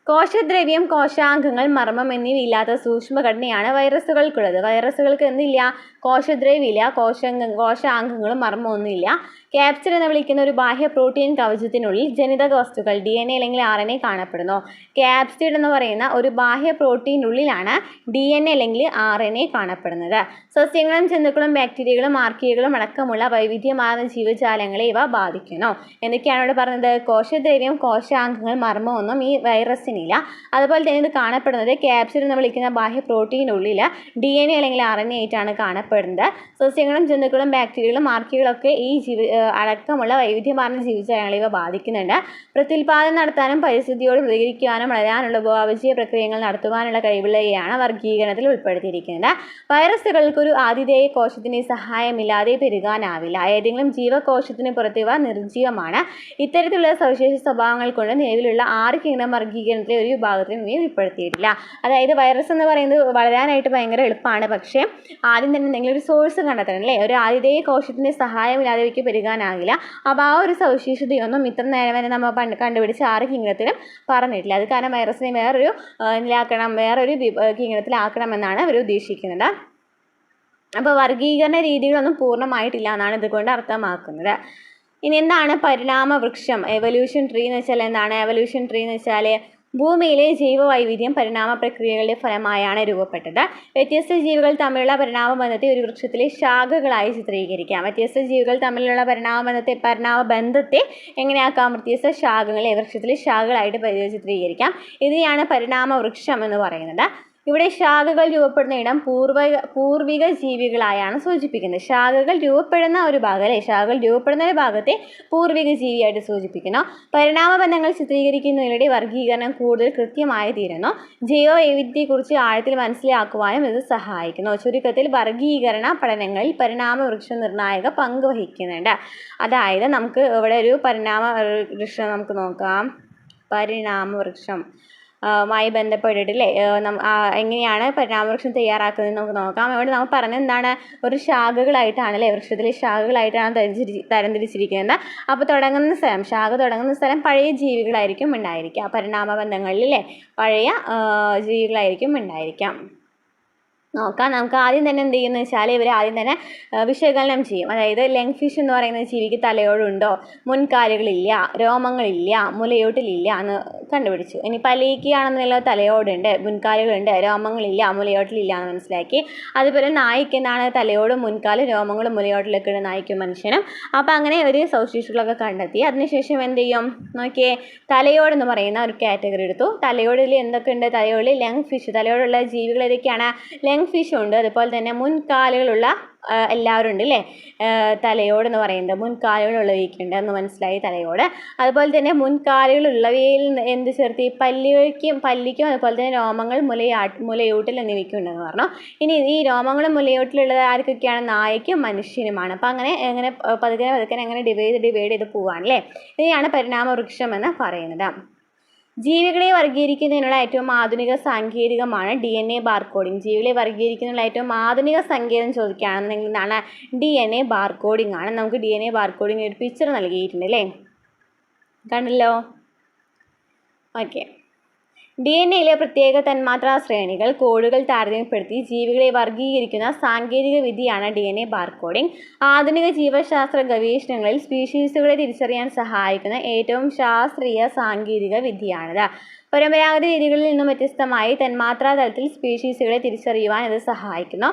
S1: കോശദ്രവ്യം, കോശാംഗങ്ങൾ, മർമ്മം എന്നിവയില്ലാത്ത സൂക്ഷ്മഘടനയാണ് വൈറസുകൾക്കുള്ളത്. വൈറസുകൾക്ക് എന്തില്ല? കോശദ്രവ്യമില്ല, കോശാംഗങ്ങളും മർമ്മമൊന്നുമില്ല. ക്യാപ്സിഡ് എന്ന് വിളിക്കുന്ന ഒരു ബാഹ്യ പ്രോട്ടീൻ കവചത്തിനുള്ളിൽ ജനിതക വസ്തുക്കൾ DNA അല്ലെങ്കിൽ RNA കാണപ്പെടുന്നു. ക്യാപ്സിഡ് എന്ന് പറയുന്ന ഒരു ബാഹ്യ പ്രോട്ടീനുള്ളിലാണ് DNA അല്ലെങ്കിൽ RNA കാണപ്പെടുന്നത്. സസ്യങ്ങളും ജന്തുക്കളും ബാക്ടീരിയകളും ആർക്കിയകളും അടക്കമുള്ള വൈവിധ്യമാർന്ന ജീവജാലങ്ങളെ ഇവ ബാധിക്കുന്നു. എന്തൊക്കെയാണ് ഇവിടെ പറഞ്ഞത്? കോശദ്രവ്യം, കോശാംഗങ്ങൾ, മർമ്മമൊന്നും ഈ വൈറസിനില്ല. അതുപോലെ തന്നെ ഇത് കാണപ്പെടുന്നത് ക്യാപ്സിഡ് എന്ന് വിളിക്കുന്ന ബാഹ്യ പ്രോട്ടീനുള്ളിൽ DNA അല്ലെങ്കിൽ RNA ആയിട്ടാണ് കാണപ്പെടുന്നത്. സസ്യങ്ങളും ജന്തുക്കളും ബാക്ടീരിയകളും ആർക്കിയകളൊക്കെ ഈ അടക്കമുള്ള വൈവിധ്യമാർന്ന ജീവജാലങ്ങളെ ഇവ ബാധിക്കുന്നുണ്ട്. പ്രത്യുൽപാദനം നടത്താനും പരിസ്ഥിതിയോട് പ്രതികരിക്കുവാനും വളരാനുള്ള ഉപവാചീയ പ്രക്രിയകൾ നടത്തുവാനുള്ള കഴിവുള്ളവയാണ് വർഗീകരണത്തിൽ ഉൾപ്പെടുത്തിയിരിക്കുന്നത്. വൈറസുകൾക്ക് ഒരു ആതിഥേയ കോശത്തിൻ്റെ സഹായമില്ലാതെ പെരുകാനാവില്ല. ഏതെങ്കിലും ജീവകോശത്തിന് പുറത്ത് ഇവ നിർജ്ജീവമാണ്. ഇത്തരത്തിലുള്ള സവിശേഷ സ്വഭാവങ്ങൾ കൊണ്ട് നിലവിലുള്ള 6 കിങ്ഡം വർഗീകരണത്തിലെ ഒരു വിഭാഗത്തിലും ഇവയെ ഉൾപ്പെടുത്തിയിട്ടില്ല. അതായത് വൈറസ് എന്ന് പറയുന്നത് വളരാനായിട്ട് ഭയങ്കര എളുപ്പമാണ്. പക്ഷേ ആദ്യം തന്നെ എന്തെങ്കിലും ഒരു സോഴ്സ് കണ്ടെത്തണം അല്ലേ? ഒരു ആതിഥേയ കോശത്തിൻ്റെ സഹായമില്ലാതെ ഇവയ്ക്ക് പെരുകാനാകില്ല. അപ്പോൾ ആ ഒരു സവിശേഷതയൊന്നും ഇത്ര നേരം വരെ നമ്മൾ കണ്ടുപിടിച്ച 6 കിങ്ഡത്തിലും പറഞ്ഞിട്ടില്ല. അത് കാരണം വൈറസിനെ വേറൊരു കിങ്ഡത്തിലാക്കണമെന്നാണ് അവർ ഉദ്ദേശിക്കുന്നത്. അപ്പോൾ വർഗീകരണ രീതികളൊന്നും പൂർണ്ണമായിട്ടില്ല എന്നാണ് ഇതുകൊണ്ട് അർത്ഥമാക്കുന്നത്. ഇനി എന്താണ് പരിണാമ വൃക്ഷം? എവല്യൂഷൻ ട്രീ എന്ന് വെച്ചാൽ എന്താണ്? എവല്യൂഷൻ ട്രീ എന്ന് വെച്ചാൽ ഭൂമിയിലെ ജൈവവൈവിധ്യം പരിണാമ പ്രക്രിയകളുടെ ഫലമായാണ് രൂപപ്പെട്ടത്. വ്യത്യസ്ത ജീവികൾ തമ്മിലുള്ള പരിണാമ ബന്ധത്തെ ഒരു വൃക്ഷത്തിലെ ശാഖകളായി ചിത്രീകരിക്കാം. വ്യത്യസ്ത ജീവികൾ തമ്മിലുള്ള പരിണാമ ബന്ധത്തെ എങ്ങനെയാക്കാം? വ്യത്യസ്ത ശാഖകളെ വൃക്ഷത്തിലെ ശാഖകളായിട്ട് ചിത്രീകരിക്കാം. ഇതിനെയാണ് പരിണാമ വൃക്ഷം എന്ന് പറയുന്നത്. ഇവിടെ ശാഖകൾ രൂപപ്പെടുന്ന ഇടം പൂർവിക ജീവികളായാണ് സൂചിപ്പിക്കുന്നത്. ശാഖകൾ രൂപപ്പെടുന്ന ഒരു ഭാഗം അല്ലേ, ശാഖകൾ രൂപപ്പെടുന്ന ഒരു ഭാഗത്തെ പൂർവിക ജീവിയായിട്ട് സൂചിപ്പിക്കുന്നു. പരിണാമ ബന്ധങ്ങൾ ചിത്രീകരിക്കുന്നതിലൂടെ വർഗീകരണം കൂടുതൽ കൃത്യമായി തീരുന്നു. ജൈവവൈവിധ്യത്തെക്കുറിച്ച് ആഴത്തിൽ മനസ്സിലാക്കുവാനും ഇത് സഹായിക്കുന്നു. ചുരുക്കത്തിൽ വർഗീകരണ പഠനങ്ങളിൽ പരിണാമ വൃക്ഷം നിർണായക പങ്ക് വഹിക്കുന്നുണ്ട്. അതായത് നമുക്ക് ഇവിടെ ഒരു പരിണാമ വൃക്ഷം നമുക്ക് നോക്കാം. പരിണാമ വൃക്ഷം മായി ബന്ധപ്പെട്ടിട്ടില്ലേ, എങ്ങനെയാണ് പരിണാമവൃക്ഷം തയ്യാറാക്കുന്നത് നമുക്ക് നോക്കാം. ഇവിടെ നമ്മൾ പറഞ്ഞത് എന്താണ്, ഒരു ശാഖകളായിട്ടാണ് അല്ലേ, വൃക്ഷത്തിലെ ശാഖകളായിട്ടാണ് തരംതിരിച്ചിരിക്കുന്നത്. അപ്പോൾ തുടങ്ങുന്ന സ്ഥലം, ശാഖ തുടങ്ങുന്ന സ്ഥലം പഴയ ജീവികളായിരിക്കും ഉണ്ടായിരിക്കുക. പരിണാമ ബന്ധങ്ങളിൽ അല്ലേ പഴയ ജീവികളായിരിക്കും ഉണ്ടായിരിക്കാം. നോക്കാം. നമുക്ക് ആദ്യം തന്നെ എന്ത് ചെയ്യുന്നത് വെച്ചാൽ ഇവർ ആദ്യം തന്നെ വിശകലനം ചെയ്യും. അതായത് ലെങ് ഫിഷ് എന്ന് പറയുന്ന ജീവിക്ക് തലയോടുണ്ടോ, മുൻകാലുകളില്ല, രോമങ്ങളില്ല, മുലയോട്ടിലില്ല എന്ന് കണ്ടുപിടിച്ചു. ഇനി പല്ലിക്കാണെന്നുള്ള തലയോടുണ്ട്, മുൻകാലുകളുണ്ട്, രോമങ്ങളില്ല, മുലയോട്ടിലില്ല എന്ന് മനസ്സിലാക്കി. അതുപോലെ നായ്ക്ക് എന്താണ്, തലയോടും മുൻകാലും രോമങ്ങളും മുലയോട്ടിലൊക്കെ ഉണ്ട് നായ്ക്കും മനുഷ്യനും. അപ്പോൾ അങ്ങനെ ഒരു സവിശേഷതകളൊക്കെ കണ്ടെത്തി. അതിനുശേഷം എന്ത് ചെയ്യും നോക്കിയേ, തലയോടെന്ന് പറയുന്ന ഒരു കാറ്റഗറി എടുത്തു. തലയോടിൽ എന്തൊക്കെ ഉണ്ട്, തലയോടിൽ ലെങ് ഫിഷ്, തലയോടുള്ള ജീവികൾ ഏതൊക്കെയാണ്, ലെങ് ഫിഷ് ഉണ്ട്. അതുപോലെ തന്നെ മുൻകാലുകളുള്ള എല്ലാവരും ഉണ്ട് അല്ലേ, തലയോട് എന്ന് പറയുന്നത് മുൻകാലുകളുള്ളവയ്ക്കുണ്ട് എന്ന് മനസ്സിലായി തലയോട്. അതുപോലെ തന്നെ മുൻകാലുകളുള്ളവയിൽ എന്ത് ചേർത്തി, പല്ലിക്കും അതുപോലെ തന്നെ രോമങ്ങൾ, മുലയൂട്ടിൽ എന്നിവയ്ക്കുണ്ടെന്ന് പറഞ്ഞു. ഇനി ഈ രോമങ്ങളും മുലയൂട്ടിലുള്ളത് ആർക്കൊക്കെയാണ്, നായയ്ക്കും മനുഷ്യനുമാണ്. അപ്പം അങ്ങനെ പതുക്കെ അങ്ങനെ ഡിവൈഡ് ചെയ്ത് പോവുകയാണല്ലേ. ഇതിനെയാണ് പരിണാമ വൃക്ഷം എന്ന് പറയുന്നത്. ജീവികളെ വർഗീകരിക്കുന്നതിനുള്ള ഏറ്റവും ആധുനിക സാങ്കേതികമാണ് DNA ബാർകോഡിംഗ്. ജീവികളെ വർഗീകരിക്കുന്നതിനുള്ള ഏറ്റവും ആധുനിക സങ്കേതം ചോദിക്കുകയാണെന്നുണ്ടെങ്കിൽ എന്താണ്, DNA ബാർകോഡിംഗ് ആണ്. നമുക്ക് DNA ബാർകോഡിംഗ് ഒരു പിക്ചർ നൽകിയിട്ടുണ്ട് അല്ലേ, കണ്ടല്ലോ. ഓക്കെ. DNA പ്രത്യേക തന്മാത്രാ ശ്രേണികൾ, കോഡുകൾ താരതമ്യപ്പെടുത്തി ജീവികളെ വർഗീകരിക്കുന്ന സാങ്കേതിക വിദ്യയാണ് DNA ബാർകോഡിംഗ്. ആധുനിക ജീവശാസ്ത്ര ഗവേഷണങ്ങളിൽ സ്പീഷീസുകളെ തിരിച്ചറിയാൻ സഹായിക്കുന്ന ഏറ്റവും ശാസ്ത്രീയ സാങ്കേതിക വിദ്യയാണിത്. പരമ്പരാഗത രീതികളിൽ നിന്നും വ്യത്യസ്തമായി തന്മാത്രാ തലത്തിൽ സ്പീഷീസുകളെ തിരിച്ചറിയുവാൻ ഇത് സഹായിക്കുന്നു.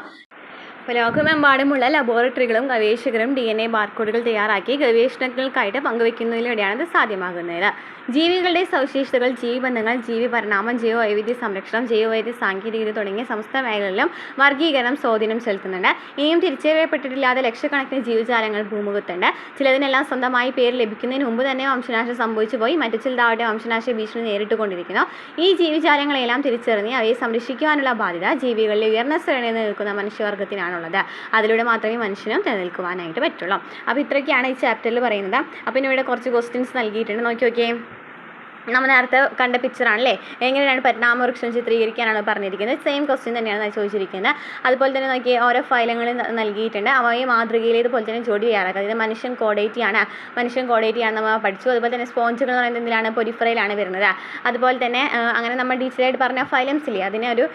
S1: ലോകമെമ്പാടുമുള്ള ലബോറട്ടറികളും ഗവേഷകരും DNA ബാർകോഡുകൾ തയ്യാറാക്കി ഗവേഷണങ്ങൾക്കായിട്ട് പങ്കുവയ്ക്കുന്നതിലൂടെയാണ് ഇത് സാധ്യമാകുന്നത്. ജീവികളുടെ സവിശേഷതകൾ, ജീവിബന്ധങ്ങൾ, ജീവിപരിണാമം, ജൈവവൈവിധ്യ സംരക്ഷണം, ജൈവവൈവിധ്യ സാങ്കേതികത തുടങ്ങിയ സമസ്ത മേഖലകളിലും വർഗീകരണം സ്വാധീനം ചെലുത്തുന്നുണ്ട്. ഇനിയും തിരിച്ചറിയപ്പെട്ടിട്ടില്ലാത്ത ലക്ഷക്കണക്കിന് ജീവജാലങ്ങൾ ഭൂമുഖത്തുണ്ട്. ചിലതിനെല്ലാം സ്വന്തമായി പേര് ലഭിക്കുന്നതിന് മുമ്പ് തന്നെ വംശനാശം സംഭവിച്ചു പോയി, മറ്റു ചിലതാവട്ടെ വംശനാശ ഭീഷണി നേരിട്ടുകൊണ്ടിരിക്കുന്നു. ഈ ജീവജാലങ്ങളെല്ലാം തിരിച്ചറിഞ്ഞ് അവയെ സംരക്ഷിക്കുവാനുള്ള ബാധ്യത ജീവികളിലെ ഉയർന്ന ശ്രേണിയിൽ നിൽക്കുന്ന മനുഷ്യവർഗത്തിനാണുള്ളത്. അതിലൂടെ മാത്രമേ മനുഷ്യനും നിലനിൽക്കുവാനായിട്ട് പറ്റുള്ളൂ. അപ്പോൾ ഇത്രയൊക്കെയാണ് ഈ ചാപ്റ്ററിൽ പറയുന്നത്. അപ്പോൾ ഇവിടെ കുറച്ച് ക്വസ്റ്റ്യൻസ് നൽകിയിട്ടുണ്ട്, നോക്കിയേ. നമ്മൾ നേരത്തെ കണ്ട പിക്ചറാണല്ലേ, എങ്ങനെയാണ് പരിണാമവൃക്ഷം ചിത്രീകരിക്കാനാണ് പറഞ്ഞിരിക്കുന്നത്. സെയിം ക്വസ്റ്റ്യൻ തന്നെയാണ് ചോദിച്ചിരിക്കുന്നത്. അതുപോലെ തന്നെ നോക്കി ഓരോ ഫയലുകൾ നൽകിയിട്ടുണ്ട്. അവയെ മാതൃകയിൽ ഇതുപോലെ തന്നെ ജോഡി തയ്യാറാക്കുക. അതായത് മനുഷ്യൻ കോഡേറ്റിയാണ് നമ്മൾ പഠിച്ചു. അതുപോലെ തന്നെ സ്പോഞ്ചുകൾ എന്ന് പറയുന്നത് എന്തിലാണ്, പൊരിഫറയിലാണ് വരുന്നത്. അതുപോലെ തന്നെ അങ്ങനെ നമ്മൾ ഡീറ്റെയിലായിട്ട് പറഞ്ഞ ഫൈലംസ് ഇല്ലേ, അതിനെ ഒരു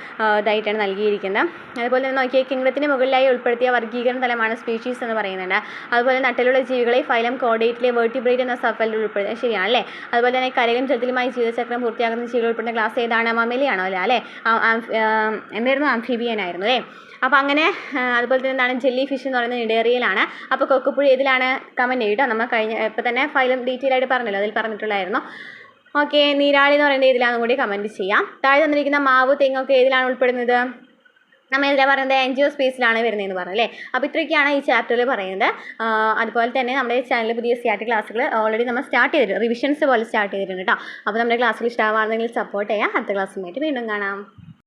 S1: ഇതായിട്ടാണ് നൽകിയിരിക്കുന്നത്. അതുപോലെ തന്നെ നോക്കിയാൽ കിങ്ഡത്തിന് മുകളിലായി ഉൾപ്പെടുത്തിയ വർഗീകരണ തലമാണ് സ്പീഷീസ് എന്ന് പറയുന്നുണ്ട്. അതുപോലെ നട്ടിലുള്ള ജീവികളെ ഫൈലം കോഡേറ്റിലെ വെർട്ടിബ്രേറ്റ് എന്ന സബ്ഫൈലിൽ ഉൾപ്പെടുത്തുന്നത് ശരിയാണല്ലേ. അതുപോലെ തന്നെ കരയിലും ജലത്തിലുമായി ജീവിതചക്രം പൂർത്തിയാക്കുന്ന ജീവികൾ ഉൾപ്പെടുന്ന ക്ലാസ് ഏതാണ്, മമലിയാണോ അല്ലേ, എന്തായിരുന്നു, ആംഫിബിയൻ ആയിരുന്നു അല്ലേ. അപ്പോൾ അങ്ങനെ അതുപോലെ തന്നെ എന്താണ്, ജെല്ലി ഫിഷ് എന്ന് പറയുന്നത് ഇടേറിയലാണ്. അപ്പോൾ കൊക്കുപുഴി ഏതിലാണ്, കമൻറ്റ് ചെയ്യട്ടോ. നമ്മൾ ഇപ്പോൾ തന്നെ ഫൈലം ഡീറ്റെയിൽ ആയിട്ട് പറഞ്ഞല്ലോ, അതിൽ പറഞ്ഞിട്ടുള്ളായിരുന്നു. ഓക്കെ. നീരാളി എന്ന് പറയുന്നത് ഏതിലാണെന്നും കൂടി കമൻറ്റ് ചെയ്യാം. താഴെ തന്നിരിക്കുന്ന മാവ്, തെങ്ങൊക്കെ ഏതിലാണ് ഉൾപ്പെടുന്നത്, നമ്മൾ ഇതിലാണ് പറയുന്നത് എൻജിയോസ്പേസിലാണ് വരുന്നതെന്ന് പറഞ്ഞല്ലേ. അപ്പോൾ ഇത്രയൊക്കെയാണ് ഈ ചാപ്റ്ററിൽ പറയുന്നത്. അതുപോലെ തന്നെ നമ്മുടെ ചാനലിൽ പുതിയ CRT ക്ലാസ്സുകൾ ഓൾറെഡി നമ്മൾ സ്റ്റാർട്ട് ചെയ്തിട്ടുണ്ട്, റിവിഷൻസ് പോലെ സ്റ്റാർട്ട് ചെയ്തിട്ടുണ്ട് കേട്ടോ. അപ്പോൾ നമ്മുടെ ക്ലാസ്സിൽ ഇഷ്ടമാണെന്നെങ്കിൽ സപ്പോർട്ട് ചെയ്യാം. അടുത്ത ക്ലാസ്സുമായിട്ട് വീണ്ടും കാണാം.